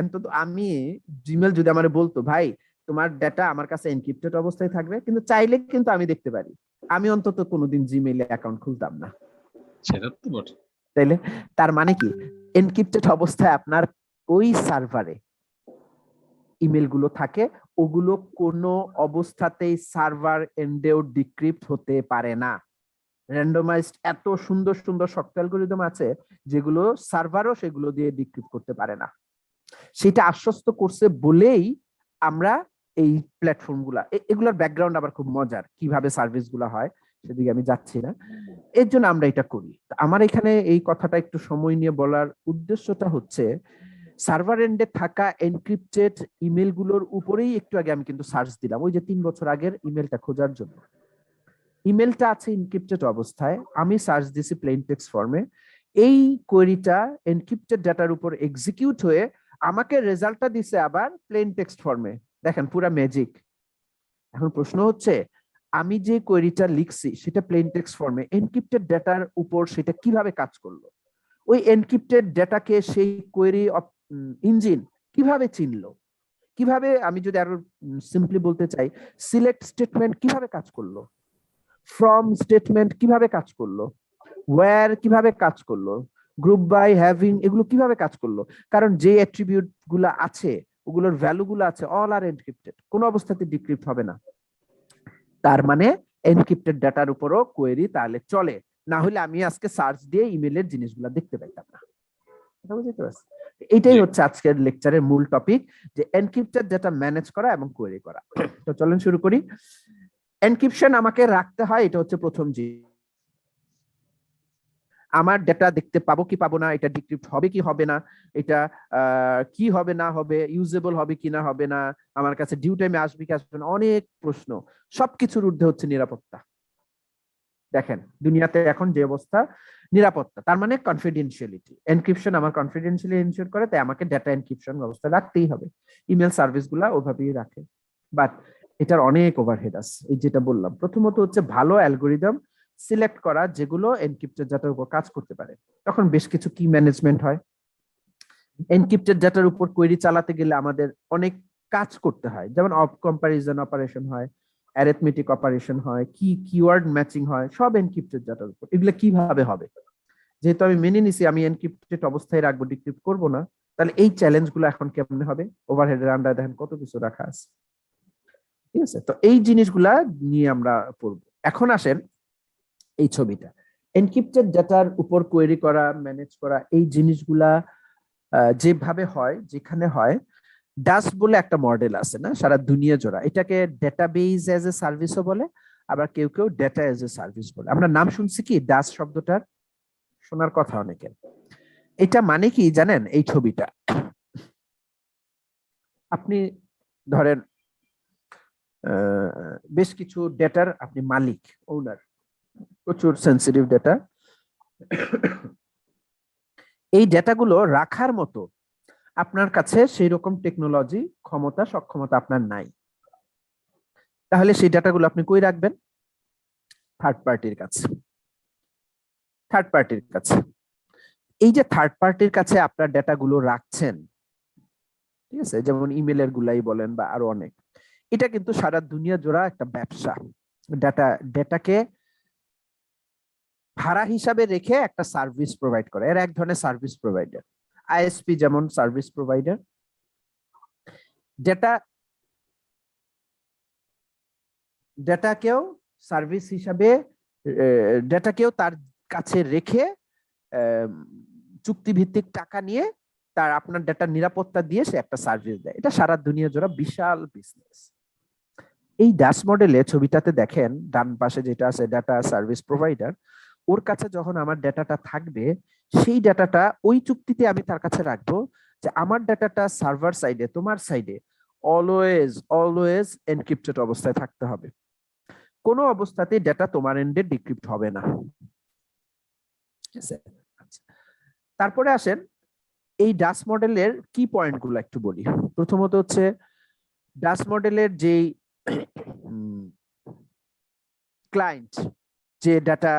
অন্তত আমি, জিমেল যদি আমার বলতো ভাই তোমার ডেটা আমার কাছে এনক্রিপ্টেড অবস্থায় থাকবে, কিন্তু চাইলে কিন্তু আমি দেখতে পারি, আমি অন্তত কোনোদিন জিমেইলে অ্যাকাউন্ট খুলতাম না। সেটা তো বটে। তাইলে তার মানে কি, এনক্রিপ্টেড অবস্থায় আপনার ওই সার্ভারে ইমেল গুলো থাকে, ওগুলো কোনো অবস্থাতেই সার্ভার এন্ডেও ডিক্রিপ্ট হতে পারে না। র্যান্ডমাইজড এত সুন্দর সুন্দর সফট অ্যালগরিদম আছে যেগুলো সার্ভারও সেগুলো দিয়ে ডিক্রিপ্ট করতে পারে না। সেটা আশ্বস্ত করছে বলেই আমরা এই প্ল্যাটফর্ম গুলা, এগুলোর ব্যাকগ্রাউন্ড আবার খুব মজার, কিভাবে সার্ভিস গুলা হয় সেদিকে আমি যাচ্ছি না, এর জন্য আমরা এটা করি। আমার এখানে এই কথাটা একটু সময় নিয়ে বলার উদ্দেশ্যটা হচ্ছে, সার্ভার এন্ডে থাকা এনক্রিপ্টেড ইমেল গুলোর উপরেই একটু আগে আমি কিন্তু সার্চ দিলাম, ওই যে 3 বছর আগের ইমেলটা খোঁজার জন্য। ইমেলটা আছে এনক্রিপ্টেড অবস্থায়, আমি সার্চ দিছি প্লেন টেক্সট ফর্মে, এই কোয়েরিটা এনক্রিপ্টেড ডাটার উপর এক্সিকিউট হয়ে আমাকে রেজাল্টটা দিছে আবার প্লেন টেক্সট ফর্মে। দেখেন পুরা ম্যাজিক। এখন প্রশ্ন হচ্ছে, আমি যে কোয়েরিটা লিখছি সেটা প্লেন টেক্সট ফর্মে, এনক্রিপ্টেড ডাটার উপর সেটা কিভাবে কাজ করলো? ওই এনক্রিপ্টেড ডাটাকে সেই কোয়েরি ইঞ্জিন কিভাবে চিনলো? কিভাবে, আমি যদি আরো সিম্পলি বলতে চাই, সিলেক্ট স্টেটমেন্ট কিভাবে কাজ করলো? ফ্রম স্টেটমেন্ট কিভাবে কাজ করলো? ওয়্যার কিভাবে কাজ করলো? গ্রুপ বাই, হ্যাভিং, এগুলো কিভাবে কাজ করলো? কারণ যে অ্যাট্রিবিউট গুলো আছে, ওগুলোর ভ্যালু গুলো আছে, অল আর এনক্রিপ্টেড, কোনো অবস্থাতে ডিক্রিপ্ট হবে না। তার মানে এনক্রিপ্টেড ডাটার উপরও কোয়েরি তাহলে চলে, না হলে আমি আজকে সার্চ দিয়ে ইমেলের জিনিসগুলো দেখতে পাইতাম না। কথা বুঝতে পারছি? এটাই হচ্ছে আজকের লেকচারের মূল টপিক, যে এনক্রিপ্টেড ডাটা ম্যানেজ করা এবং কোয়েরি করা। তো চলেন শুরু করি। এনক্রিপশন আমাকে রাখতে হয়, এটা হচ্ছে প্রথম জিনিস। আমার ডেটা দেখতে পাবো কি পাবো না, এটা ডিক্রিপ্ট হবে কি হবে না, এটা কি হবে না হবে, ইউজেবল হবে কি না হবে না, আমার কাছে ডিউ টাইমে আসবে কি আসবে না, অনেক প্রশ্ন। সবকিছুর ঊর্ধ্বে হচ্ছে নিরাপত্তা। দেখেন দুনিয়াতে এখন যে অবস্থা, নিরাপত্তা তার মানে কনফিডেন্সিয়ালিটি, এনক্রিপশন আমার কনফিডেন্সিয়ালি এনশিওর করে, তাই আমাকে ডেটা এনক্রিপশন ব্যবস্থা রাখতেই হবে। ইমেল সার্ভিস গুলা ওভাবেই রাখে, বাট এটার অনেক ওভারহেড আছে। এই যেটা বললাম, প্রথমত হচ্ছে ভালো অ্যালগোরিদম সিলেক্ট করা যেগুলো এনক্রিপ্টেড ডাটার উপর কাজ করতে পারে। তখন বেশ কিছু কি ম্যানেজমেন্ট হয়। এনক্রিপ্টেড ডাটার উপর কোয়েরি চালাতে গেলে আমাদের অনেক কাজ করতে হয়, যেমন কম্পারিজন অপারেশন হয়, অ্যারিথমেটিক অপারেশন হয়, কিওয়ার্ড ম্যাচিং হয়, সব এনক্রিপ্টেড ডাটার উপর। এগুলো কিভাবে হবে? যেহেতু আমি মেনে নিছি আমি এনক্রিপ্টেড অবস্থায় রাখবো, ডিক্রিপ্ট করবো না, তাহলে এই চ্যালেঞ্জ গুলো এখন কেমনে হবে? ওভারহেডের আন্ডারে দেখেন কত কিছু রাখা আছে, ঠিক আছে? তো এই জিনিসগুলা নিয়ে আমরা পড়বো। এখন আসেন এই ছবিটা, এনক্রিপ্টেড ডাটার উপর কোয়েরি করা, ম্যানেজ করা, এই জিনিসগুলা যেভাবে হয়, যেখানে হয়, ডাস বলে একটা মডেল আছে না সারা দুনিয়া জোড়া, এটাকে ডেটাবেজ এজ এ সার্ভিসও বলে, আবার কেউ কেউ ডেটা এজ এ সার্ভিস বলে। আমরা নাম শুনছি কি ডাস শব্দটার, শোনার কথা অনেকের। এটা মানে কি জানেন? এই ছবিটা আপনি ধরেন বেশ কিছু ডেটার আপনি মালিক, ওনার, প্রচুর সেন্সিটিভ ডেটা। এই ডেটাগুলো রাখার মতো আপনার কাছে সেই রকম টেকনোলজি, ক্ষমতা, সক্ষমতা আপনার নাই। তাহলে সেই ডাটাগুলো আপনি কই রাখবেন? থার্ড পার্টির কাছে। থার্ড পার্টির কাছে। এই যে থার্ড পার্টির কাছে আপনার ডেটাগুলো রাখছেন, ঠিক আছে, যেমন ইমেলের গুলাই বলেন বা আরো অনেক, এটা কিন্তু সারা দুনিয়া জোড়া একটা ব্যবসা। ডেটাকে ভাড়া হিসাবে রেখে একটা সার্ভিস প্রোভাইড করে, এর এক ধরনের সার্ভিস প্রোভাইডার। আইএসপি যেমন সার্ভিস প্রোভাইডার, ডেটাকেও সার্ভিস হিসাবে, ডেটাকেও তার কাছে রেখে চুক্তিভিত্তিক টাকা নিয়ে তার আপনার ডেটার নিরাপত্তা দিয়ে সে একটা সার্ভিস দেয়। এটা সারা দুনিয়া জোড়া বিশাল বিজনেস। এই ডাস মডেলে ছবিটাতে দেখেন ডান পাশে যেটা আছে ডেটা সার্ভিস প্রোভাইডার, ওর কাছে যখন আমার ডেটাটা থাকবে, সেই ডেটাটা ওই চুক্তিতে আমি তার কাছে রাখবো যে আমার ডেটাটা সার্ভার সাইডে, তোমার সাইডে অলওয়েজ অলওয়েজ এনক্রিপ্টেড অবস্থায় থাকতে হবে। কোনো অবস্থাতেই ডেটা তোমার এন্ডে ডিক্রিপ্ট হবে না। তারপরে আসেন এই ডাস মডেলের কি পয়েন্ট গুলো একটু বলি। প্রথমত হচ্ছে ডাস মডেলের যেই ক্লায়েন্ট যে ডাটা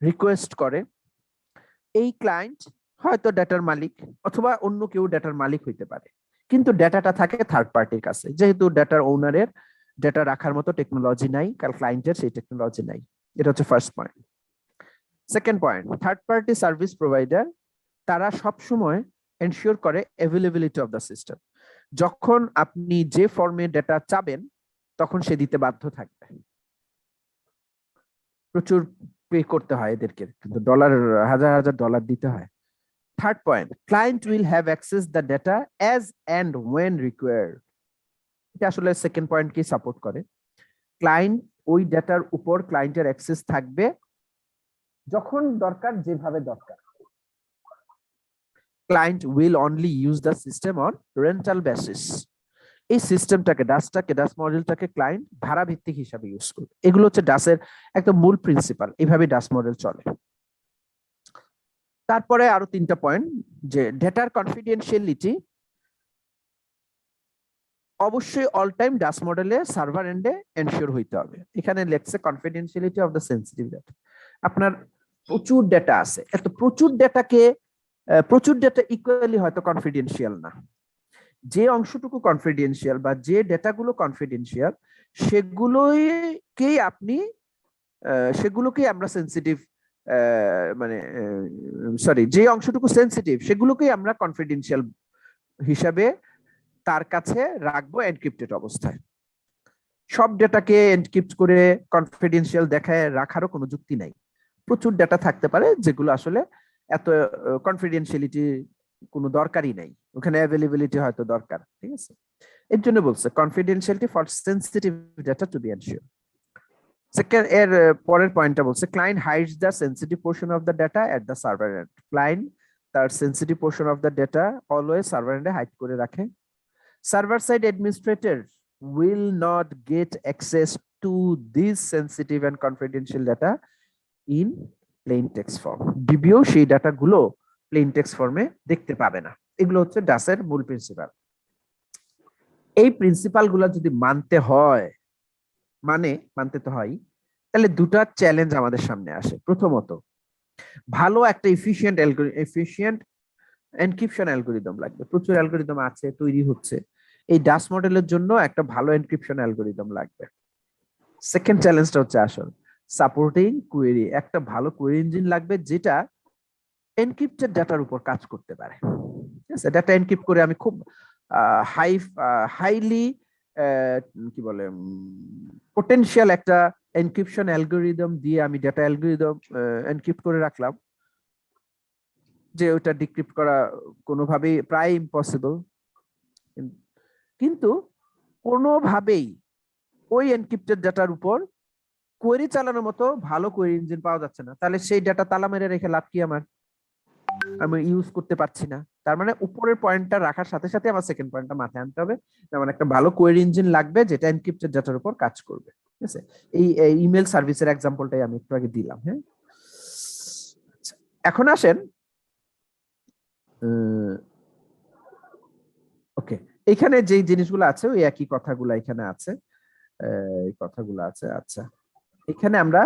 রিকোয়েস্ট করে, এই ক্লায়েন্ট হয়তো ডেটার মালিক অথবা অন্য কেউ ডেটার মালিক হইতে পারে, কিন্তু ডেটাটা থাকে থার্ড পার্টির কাছে। যেহেতু ডেটার ওনারের ডেটা রাখার মতো টেকনোলজি নাই, কারণ ক্লায়েন্টের সেই টেকনোলজি নাই। এটা হচ্ছে first point. Second point, third party service provider তারা সব সময় এনশিওর করে অ্যাভেলেবিলিটি অফ দ্য সিস্টেম। যখন আপনি যে ফর্মে ডেটা চাবেন তখন সে দিতে বাধ্য থাকবে। প্রচুর পে করতে হয় এদেরকে, কিন্তু ডলার, হাজার হাজার ডলার দিতে হয়। Third point, client will have access the data as and when required. এটা আসলে সেকেন্ড পয়েন্টকে সাপোর্ট করে। ক্লায়েন্ট ওই ডেটার উপর ক্লায়েন্টের অ্যাক্সেস থাকবে যখন দরকার, যেভাবে দরকার। Client will only use the system on rental basis. এই সিস্টেমটাকে, ডাস মডেলটাকে ক্লায়েন্ট ভাড়া ভিত্তিক হিসাবে ইউজ করবে। এগুলো হচ্ছে ডাসের একদম মূল প্রিন্সিপাল, এইভাবে ডাস মডেল চলে। তারপরে আরো তিনটা পয়েন্ট, যে ডেটার কনফিডেন্সিয়ালিটি অবশ্যই অল টাইম ডাস মডেলে সার্ভার এন্ডে এনশিওর হইতে হবে। এখানে লেখছে confidentiality of the sensitive data. আপনার প্রচুর ডেটা আছে, এত প্রচুর ডেটা ইকুয়ালি হয়তো কনফিডেন্সিয়াল না। যে অংশটুকু কনফিডেন্সিয়াল বা যে ডেটাগুলো কনফিডেন্সিয়াল সেগুলোকেই আমরা সেন্সিটিভ, মানে যে অংশটুকু সেন্সিটিভ সেগুলোকেই আমরা কনফিডেন্সিয়াল হিসাবে তার কাছে রাখবো এনক্রিপ্টেড অবস্থায়। সব ডেটাকে এনক্রিপ্ট করে কনফিডেন্সিয়াল দেখায় রাখারও কোনো যুক্তি নাই। প্রচুর ডেটা থাকতে পারে যেগুলো আসলে এত কনফিডেন্সিয়ালিটি কোনো দরকারই নাই, ওখানে অ্যাভেলেবিলিটি হয়তো দরকার, ঠিক আছে? এর জন্য বলছে confidentiality for sensitive data to be ensure. Second, এর পরের পয়েন্টটা বলছে client hides the sensitive portion of the data at the server end. Client তার sensitive portion of the data always server এন্ডে হাইড করে রাখে। Server side administrator will not get access to this sensitive and confidential data in plain text form. DBO সেই ডাটাগুলো plane text ফর্মে দেখতে পাবে না। এগুলো হচ্ছে ডাসের মূল প্রিন্সিপাল। এই প্রিন্সিপাল গুলা যদি মানতে হয়, মানতে তো হয়, তাহলে দুটা চ্যালেঞ্জ আমাদের সামনে আসে। প্রথমত, ভালো একটা এফিশিয়েন্ট এনক্রিপশন অ্যালগোরিদম লাগবে। প্রচুর অ্যালগোরিদম আছে, তৈরি হচ্ছে। এই ডাস মডেলের জন্য একটা ভালো এনক্রিপশন অ্যালগোরিদম লাগবে। সেকেন্ড চ্যালেঞ্জটা হচ্ছে আসল সাপোর্টিং কোয়েরি। একটা ভালো কোয়েরি ইঞ্জিন লাগবে যেটা এনক্রিপ্টেড ডাটার উপর কাজ করতে পারে। ঠিক আছে, ডাটা এনক্রিপ্ট করে আমি খুব হাইলি কি বলে পোটেনশিয়াল একটা এনক্রিপশন অ্যালগোরিদম দিয়ে আমি ডাটা অ্যালগোরিদম এনক্রিপ্ট করে রাখলাম, যে ওটা ডিক্রিপ্ট করা কোনোভাবেই প্রায় ইম্পসিবল। কিন্তু কোনোভাবেই ওই এনক্রিপ্টেড ডাটার উপর কোয়েরি চালানোর মতো ভালো কোয়েরি ইঞ্জিন পাওয়া যাচ্ছে না। তাহলে সেই ডাটা তালা মেরে রেখে লাভ কি? আমি ইউজ করতে পারছি না। তার মানে উপরের পয়েন্টটা রাখার সাথে সাথে আমার সেকেন্ড পয়েন্টটা মাথায় আনতে হবে, যেমন একটা ভালো কোয়েরি ইঞ্জিন লাগবে যেটা এনক্রিপ্টেড ডাটার উপর কাজ করবে। ঠিক আছে, এই ইমেল সার্ভিসের এক্সাম্পলটাই আমি একটু আগে দিলাম। হ্যাঁ, এখন আসেন ওকে, এখানে যে জিনিসগুলো আছে ওই একই কথাগুলো এখানে আছে, এই কথাগুলো আছে। আচ্ছা, এখানে আমরা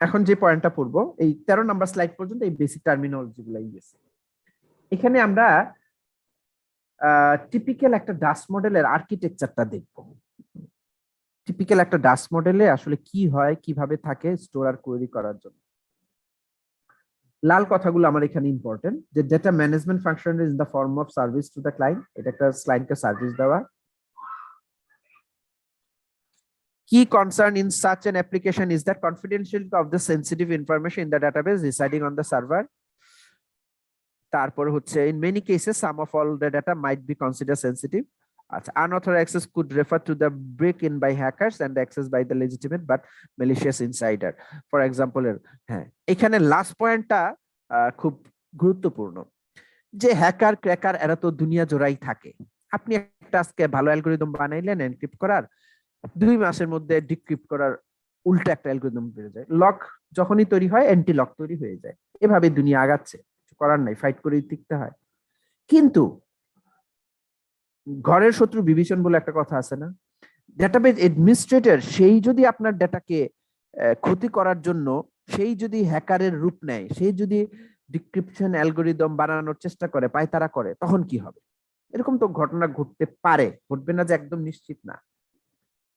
এখন যে পয়েন্টটা পড়বো এই 13 নাম্বার স্লাইড পর্যন্ত এই বেসিক টার্মিনোলজি গুলাই গেছে। এখানে আমরা টিপিক্যাল একটা ডাস মডেলের আর্কিটেকচারটা দেখব। টিপিক্যাল একটা ডাস মডেলে আসলে কি হয়, কিভাবে থাকে স্টোর আর কোয়েরি করার জন্য। লাল কথাগুলো আমার এখানে ইম্পর্টেন্ট, যে data management function is the form of service to the client. এটা একটা ক্লায়েন্টকে সার্ভিস দেওয়া। Key concern in such an application is that confidentiality of the sensitive information in the database residing on the server. তারপর হচ্ছে in many cases some of all the data might be considered sensitive. Unauthorized access could refer to the break-in by hackers and access by the legitimate but malicious insider. For example, হ্যাঁ, এখানে last পয়েন্টটা খুব গুরুত্বপূর্ণ, যে hacker cracker এরা তো দুনিয়া জোড়াই থাকে। আপনি একটা আজকে ভালো অ্যালগোরিদম বানাইলেন এনক্রিপ্ট করার, 2 মাসের মধ্যে ডিক্রিপ্ট করার উল্টা একটা অ্যালগোরিদম বেড়ে যায়। লক যখনই তৈরি হয় অ্যান্টি লক তৈরি হয়ে যায়। এভাবে দুনিয়া আগাচ্ছে, কিছু করার নাই, ফাইট করেই টিকতে হয়। কিন্তু ঘরের শত্রু বিভীষণ বলে একটা কথা আছে না? ডেটাবেজ অ্যাডমিনিস্ট্রেটর সেই যদি আপনার ডেটাকে ক্ষতি করার জন্য সেই যদি হ্যাকারের রূপ নেয়, সেই যদি ডিক্রিপশন অ্যালগোরিদম বানানোর চেষ্টা করে, পায়তারা করে, তখন কি হবে? এরকম তো ঘটনা ঘটতে পারে, ঘটবে না যে একদম নিশ্চিত না।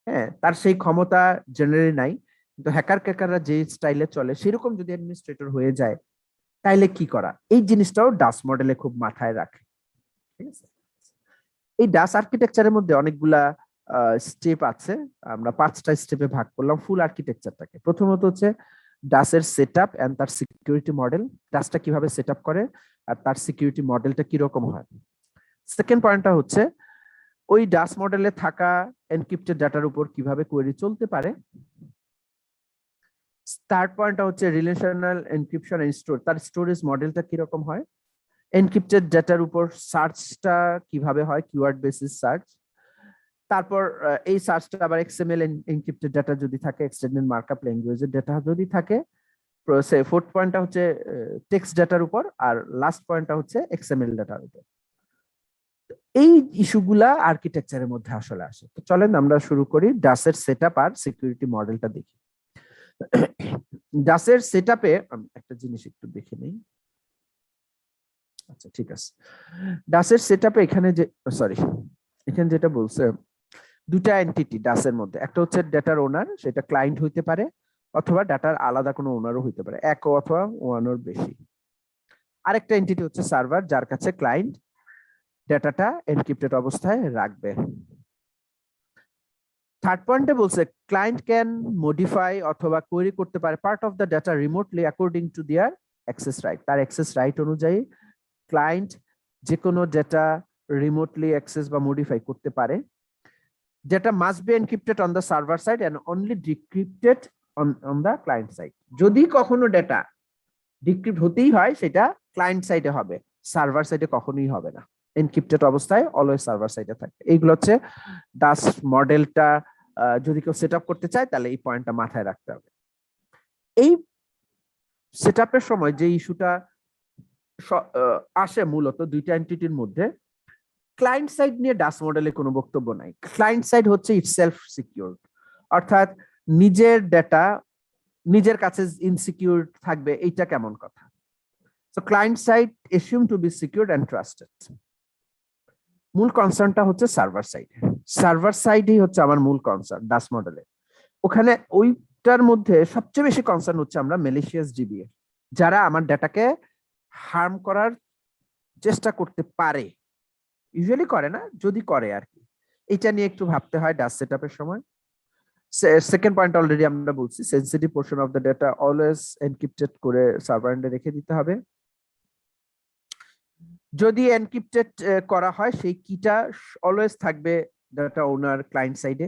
হ্যাঁ, তার সেই ক্ষমতা জেনারেলি নাই, কিন্তু হ্যাকার ক্র্যাকাররা যে স্টাইলে চলে সেরকম যদি অ্যাডমিনিস্ট্রেটর হয়ে যায় তাইলে কি করা? এই জিনিসটাও ডাস মডেলে খুব মাথায় রাখে। ঠিক আছে, এই ডাস আর্কিটেকচারের মধ্যে অনেকগুলা স্টেপ আছে, আমরা 5টা স্টেপে ভাগ করলাম ফুল আর্কিটেকচারটাকে। প্রথমত হচ্ছে ডাসের সেটআপ এন্ড তার সিকিউরিটি মডেল, ডাসটা কিভাবে সেটআপ করে আর তার সিকিউরিটি মডেলটা কি রকম হয়। সেকেন্ড পয়েন্টটা হচ্ছে ওই ডাস মডেলে থাকা এনক্রিপ্টেড ডাটার উপর কিভাবে কোয়েরি চলতে পারে। থার্ড পয়েন্টটা হচ্ছে রিলেশনাল এনক্রিপশন এন্ড স্টোর, তার স্টোরেজ মডেলটা কি রকম হয়। এনক্রিপ্টেড ডাটার উপর সার্চটা কিভাবে হয়, কিওয়ার্ড বেসিস সার্চ। তারপর এই সার্চটা আবার এক্সএমএল এনক্রিপ্টেড ডাটা যদি থাকে, এক্সটেন্ডেড মার্কআপ ল্যাঙ্গুয়েজের ডাটা যদি থাকে। ফোর্থ পয়েন্টটা হচ্ছে টেক্সট ডাটার উপর, আর লাস্ট পয়েন্টটা হচ্ছে এক্সএমএল ডাটার উপর। এই ইস্যুগুলা আর্কিটেকচারের মধ্যে আসলে আসে। তো চলেন আমরা শুরু করি ডাসের সেটআপ আর সিকিউরিটি মডেলটা দেখি। ডাসের সেটআপে আমি একটা জিনিস একটু দেখে নেই। আচ্ছা, ঠিক আছে। ডাসের সেটআপে এখানে যে এখানে যেটা বলছে, দুটা এন্টিটি ডাসের মধ্যে, একটা হচ্ছে ডেটার ওনার, সেটা ক্লায়েন্ট হইতে পারে, অথবা ডাটার আলাদা কোনো ওনারও হইতে পারে, এক অথবা ওয়ানের বেশি। আরেকটা এন্টিটি হচ্ছে সার্ভার, যার কাছে ক্লায়েন্ট ডাটাটা এনক্রিপ্টেড অবস্থায় রাখবে। থার্ড পয়েন্টে বলছে ক্লায়েন্ট ক্যান মডিফাই অথবা কোয়েরি করতে পারে part of the data remotely according to their access right. তার অ্যাক্সেস রাইট অনুযায়ী ক্লায়েন্ট যে কোনো ডেটা রিমোটলি অ্যাক্সেস বা মডিফাই করতে পারে। Data must be encrypted on the server side and only decrypted on the client side. যদি কখনো data decrypt হতেই হয় সেটা ক্লায়েন্ট সাইডে হবে, সার্ভার সাইডে কখনোই হবে না। এনক্রিপ্টেড অবস্থায় অলওয়েজ সার্ভার সাইডে থাকে। এইগুলো হচ্ছে ডাস মডেলটা যদি কেউ সেট আপ করতে চায় তাহলে এই পয়েন্টটা মাথায় রাখতে হবে। এই সেটআপের সময় যে ইস্যুটা আসে মূলত দুইটা এন্টিটির মধ্যে, ক্লায়েন্ট সাইড নিয়ে ডাস মডেলে কোনো বক্তব্য নাই। ক্লায়েন্ট সাইড হচ্ছে ইটসেলফ সিকিউরড, অর্থাৎ নিজের ডেটা নিজের কাছে ইনসিকিউর থাকবে, এইটা কেমন কথা। So client side assume to be secured and trusted. মূল কনসার্নটা হচ্ছে সার্ভার সাইডে। সার্ভার সাইডই হচ্ছে আমার মূল কনসার্ন ডাস মডেলে। ওখানে ওইটার মধ্যে সবচেয়ে বেশি কনসার্ন হচ্ছে আমরা ম্যালিশিয়াস ডিবিএ, যারা আমার ডেটাকে হার্ম করার চেষ্টা করতে পারে, ইউজুয়ালি করে না, যদি করে আর কি। এটা নিয়ে একটু ভাবতে হয় ডাস সেটআপের সময়। সেকেন্ড পয়েন্ট অলরেডি আমরা বলছি, sensitive portion of the data always encrypted করে সার্ভার এন্ডে রেখে দিতে হবে। যদি এনক্রিপ্টেড করা হয় সেই কিটা অলওয়েজ থাকবে ডাটা ওনার ক্লায়েন্ট সাইডে।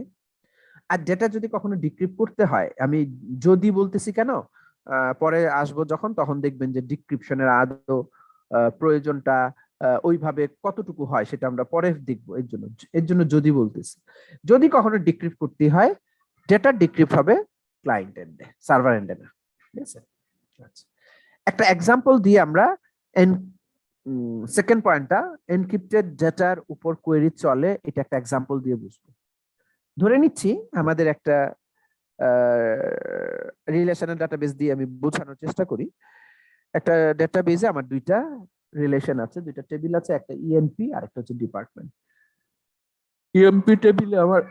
আর ডেটা যদি কখনো ডিক্রিপ্ট করতে হয়, আমি যদি বলতেছি কেন, পরে আসবো যখন, তখন দেখবেন যে ডিক্রিপশনের আদৌ প্রয়োজনটা ওইভাবে কতটুকু হয় সেটা আমরা পরে দেখবো। এর জন্য যদি বলতেছি, যদি কখনো ডিক্রিপ্ট করতে হয়, ডেটা ডিক্রিপ্ট হবে ক্লায়েন্ট এন্ডে, সার্ভার এন্ডে না। ঠিক আছে, আচ্ছা একটা এক্সাম্পল দিয়ে আমরা সেকেন্ড পয়েন্টটা, এনক্রিপ্টেড ডেটার উপর কোয়েরি চলে, এটা একটা এক্সাম্পল দিয়ে বুঝবো। ধরে নিচ্ছি আমাদের একটা রিলেশনাল ডাটাবেস দিয়ে আমি বোঝানোর চেষ্টা করি। একটা ডাটাবেসে আমার দুইটা রিলেশন আছে, দুইটা টেবিল আছে, একটা ইএনপি আর একটা হচ্ছে ডিপার্টমেন্ট। ইএনপি টেবিলে আমার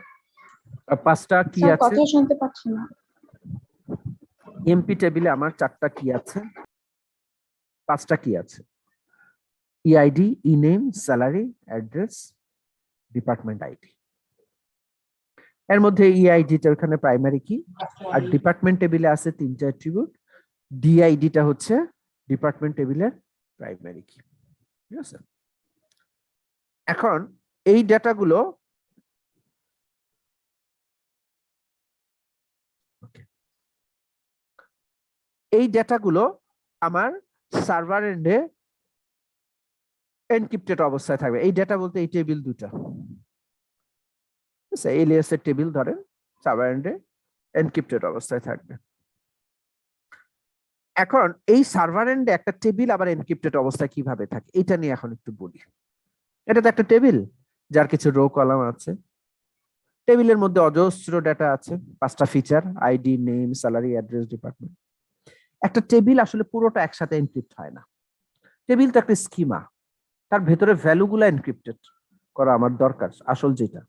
পাঁচটা কি স্যার আছে, কথা শুনতে পাচ্ছি না। ইএনপি টেবিলে আমার চারটা কি আছে, পাঁচটা কি আছে, EID, E name, salary, address, department ID. এর মধ্যে ইআইডিটা ওখানে প্রাইমারি কি, আর ডিপার্টমেন্ট টেবিলে আছে তিনটা অ্যাট্রিবিউট, ডিআইডিটা হচ্ছে ডিপার্টমেন্ট টেবিলের প্রাইমারি কি। ঠিক আছে, এখন এই ডেটাগুলো আমার সার্ভার এন্ডে এনক্রিপ্টেড অবস্থায় থাকবে। এই ডেটা বলতে এই টেবিল দুটা, এলিয়াসের টেবিল ধরেন, সার্ভার এন্ডে এনক্রিপ্টেড অবস্থায় থাকবে। এখন এই সার্ভার এন্ডে একটা টেবিল আবার এনক্রিপ্টেড অবস্থায় কিভাবে থাকে এটা নিয়ে এখন একটু বলি। এটা তো একটা টেবিল যার কিছু রো কলাম আছে, টেবিলের মধ্যে অজস্র ডেটা আছে, পাঁচটা feature, ID, name, salary, address, department. একটা টেবিল আসলে পুরোটা একসাথে এনক্রিপ্ট হয় না। টেবিল তো একটা স্কিমা, তার ভেতরে ভ্যালুগুলো এনক্রিপ্টেড করা আমার দরকার। আসল যেটা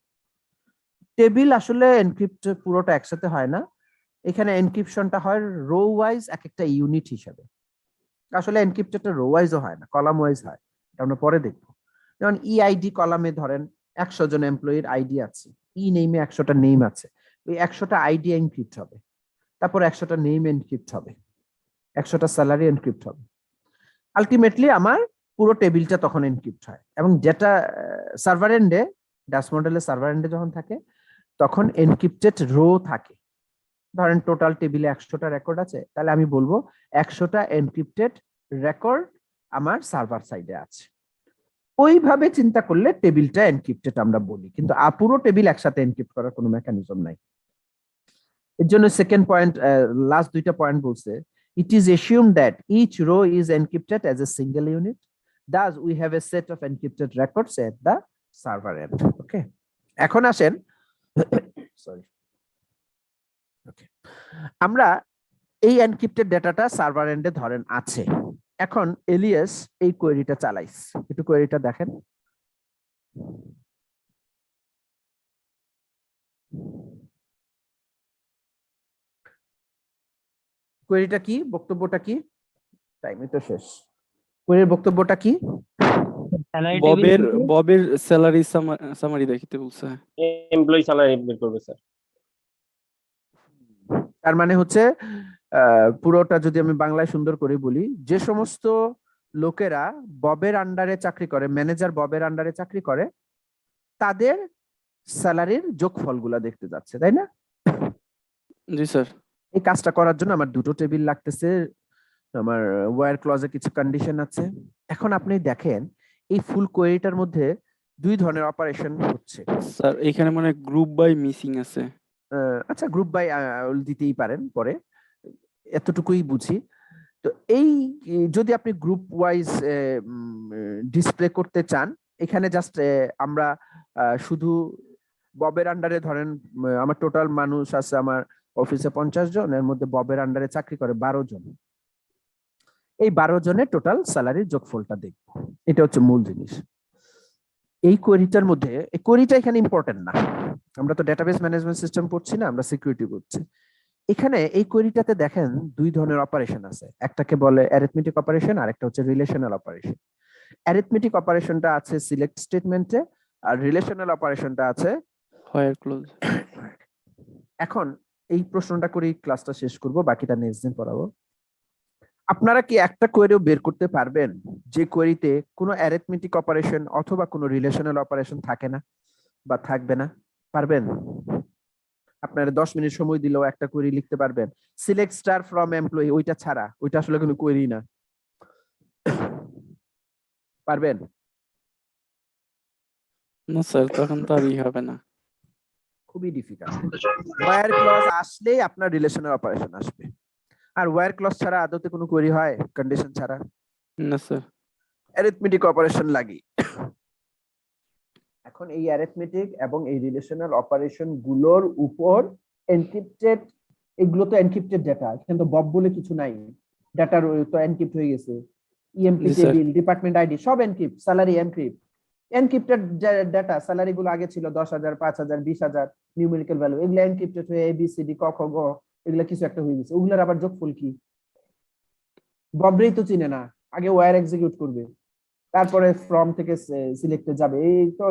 টেবিল আসলে এনক্রিপ্ট পুরোটা একসাথে হয় না, এখানে এনক্রিপশনটা হয় রো ওয়াইজ, এক একটা ইউনিট হিসেবে। আসলে এনক্রিপ্টেডটা রো ওয়াইজও হয় না, কলাম ওয়াইজ হয়, এটা আমরা পরে দেখবো। যেমন ইআইডি কলামে ধরেন 100 জন এমপ্লয়ির আইডি আছে, ই নেমে 100টা নেম আছে, ওই 100টা আইডি এনক্রিপ্ট হবে, তারপর 100টা নেম এনক্রিপ্ট হবে, 100টা স্যালারি এনক্রিপ্ট হবে। আলটিমেটলি আমার পুরো টেবিলটা তখন এনক্রিপ্ট হয়। এবং যেটা সার্ভার এন্ডে, ডাস মডেলের সার্ভার এন্ডে যখন থাকে তখন এনক্রিপ্টেড রো থাকে। ধরেন টোটাল টেবিলে 100টা রেকর্ড আছে, তাহলে আমি বলবো 100টা এনক্রিপ্টেড রেকর্ড আমার সার্ভার সাইডে আছে। ওইভাবে চিন্তা করলে টেবিলটা এনক্রিপ্টেড আমরা বলি, কিন্তু পুরো টেবিল একসাথে এনক্রিপ্ট করার কোনো মেকানিজম নাই। এর জন্য সেকেন্ড পয়েন্ট, লাস্ট দুইটা পয়েন্ট বলছে, it is assumed that each row is encrypted as a single unit. Thus, we have a set of encrypted records at the server end. Okay. এখন আসেন, sorry, ওকে, আমরা এই encrypted ডেটাটা server এন্ডে ধরেন আছে। এখন এলিয়াস এই কোয়েরিটা চালাইস, একটু কোয়েরিটা দেখেন। কোয়েরিটা কি, বক্তব্যটা কি, টাইমই তো শেষ। কোয়েরির বক্তব্যটা কি? স্যালারি টেবিল ববের স্যালারি সামারি দেখিতে বলছে। এমপ্লয়ি স্যালারি বের করবে স্যার। তার মানে হচ্ছে পুরোটা যদি আমি বাংলায় সুন্দর করে বলি, যে সমস্ত লোকেরা ববের আন্ডারে চাকরি করে, ম্যানেজার ববের আন্ডারে চাকরি করে, তাদের স্যালারির যোগফলগুলা দেখতে যাচ্ছে, তাই না? জি স্যার। এই কাজটা করার জন্য আমার দুটো টেবিল লাগতেছে, আমার ওয়্যার ক্লজে কিছু কন্ডিশন আছে। এখন আপনি দেখেন এই ফুল কোয়েরিটার মধ্যে দুই ধরনের অপারেশন হচ্ছে। স্যার এখানে মানে গ্রুপ বাই মিসিং আছে। আচ্ছা, গ্রুপ বাই দিতেই পারেন পরে। এতটুকুই বুঝি। তো এই যদি আপনি গ্রুপ ওয়াইজ ডিসপ্লে করতে চান, এখানে জাস্ট আমরা শুধু ববের আন্ডারে ধরেন আমার টোটাল মানুষ আছে আমার অফিসে 50 জন, এর মধ্যে ববের আন্ডারে চাকরি করে 12 জন। এই 12 জনের টোটাল স্যালারির যোগফলটা দেখব, এটা হচ্ছে মূল জিনিস। এই কোয়েরিটার মধ্যে, এই কোয়েরিটা এখানে ইম্পর্টেন্ট না, আমরা তো ডেটাবেস ম্যানেজমেন্ট সিস্টেম পড়ছি না, আমরা সিকিউরিটি পড়ছি। এখানে এই কোয়েরিটাতে দেখেন দুই ধরনের অপারেশন আছে, একটাকে বলে অ্যারিথমেটিক অপারেশন আর একটা হচ্ছে রিলেশনাল অপারেশন। অ্যারিথমেটিক অপারেশনটা আছে সিলেক্ট স্টেটমেন্টে, আর রিলেশনাল অপারেশনটা আছে হোয়ার ক্লোজ। এখন এই প্রশ্নটা করেই ক্লাসটা শেষ করব, বাকিটা নেক্সট দিন পড়াবো। আপনারা কি একটা কোয়েরিও বের করতে পারবেন যে কোয়েরিতে কোনো অ্যারিথমেটিক অপারেশন অথবা কোনো রিলেশনাল অপারেশন থাকে না বা থাকবে না? পারবেন? আপনারা 10 মিনিট সময় দিলেও একটা কোয়েরি লিখতে পারবেন? সিলেক্ট স্টার ফ্রম এমপ্লয়ি, ওইটা ছাড়া, ওইটা আসলে কোনো কোয়েরি না। পারবেন? না স্যার, তখন তো আর হবে না। খুবই ডিফিকাল্ট। ওয়্যার ক্লজ আসলেই আপনার রিলেশনাল অপারেশন আসবে, আর ওয়্যার ক্লজ ছাড়া আদতে কোনো কোয়েরি হয় কন্ডিশন ছাড়া? না স্যার। অ্যারিথমেটিক অপারেশন লাগি। এখন এই অ্যারিথমেটিক এবং এই রিলেশনাল অপারেশন গুলোর উপর এনক্রিপ্টেড, এগুলো তো এনক্রিপ্টেড ডেটা, এখানে তো বব বলে কিছু নাই, ডেটার তো এনক্রিপ্ট হয়ে গেছে, ইএমপি জি, স্যার। টেবিল, ডিপার্টমেন্ট আইডি সব encrypt, salary encrypt. Encrypted data, salary গুলো আগে ছিল 10,000, 5,000, 20,000 নিউমেরিক্যাল ভ্যালু, এগুলো এনক্রিপ্টেড হয়ে এবিসিডি ক খ গ এগুলা কিছু একটা হয়ে গেছে, ওগুলার আবার যোগফল কি? ববরেই তো চিনে না, আগে ওয়্যার এক্সিকিউট করবে, তারপরে ফ্রম থেকে সিলেক্টে যাবে, এই তো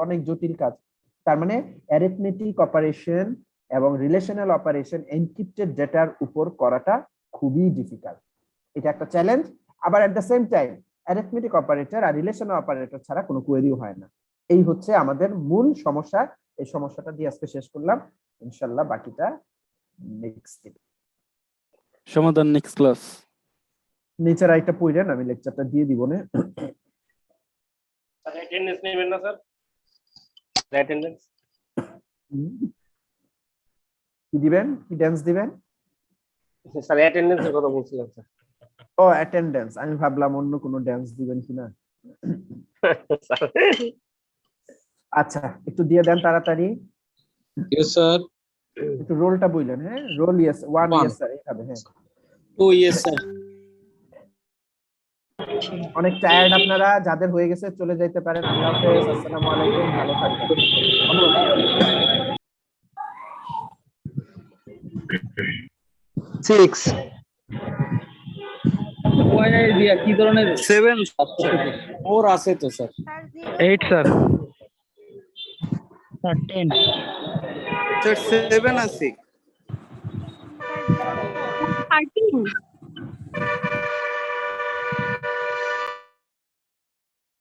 অনেক জটিল কাজ। তার মানে অ্যারিথমেটিক অপারেশন এবং রিলেশনাল অপারেশন এনক্রিপ্টেড ডেটার উপর করাটা খুবই ডিফিকাল্ট, এটা একটা চ্যালেঞ্জ। আবার at the same time arithmetic operator আর রিলেশনাল অপারেটর ছাড়া কোনো কোয়েরিও হয় না। এই হচ্ছে আমাদের মূল সমস্যা। এই সমস্যাটা দিয়ে আজকে শেষ করলাম, ইনশাআল্লাহ বাকিটা নেক্সট দিন। সমাধান নেক্সট ক্লাস। নিচের আরেকটা পড়েন, আমি লেকচারটা দিয়ে দিব না। স্যার অ্যাটেন্ডেন্স নেবেন না স্যার? অ্যাটেন্ডেন্স কি দিবেন, কি ড্যান্স দিবেন? স্যার অ্যাটেন্ডেন্সের কথা বলছিলাম স্যার। ও অ্যাটেন্ডেন্স, আমি ভাবলাম অন্য কোনো ড্যান্স দিবেন কিনা। স্যার আচ্ছা একটু দিয়ে দেন তাড়াতাড়ি, Yes, sir. একটু রোলটা বললেন। হ্যাঁ roll, yes, 1 One. Yes sir, এইভাবে। হ্যাঁ 2 yes, sir. অনেক টায়ার্ড আপনারা, যাদের হয়ে গেছে চলে যাইতে পারেন। আল্লাহ হাফেজ, আসসালামু আলাইকুম, ভালো থাকবেন। 6 কি ধরনের 7 4 আছে তো স্যার। 8 স্যার 10 7 আছে 13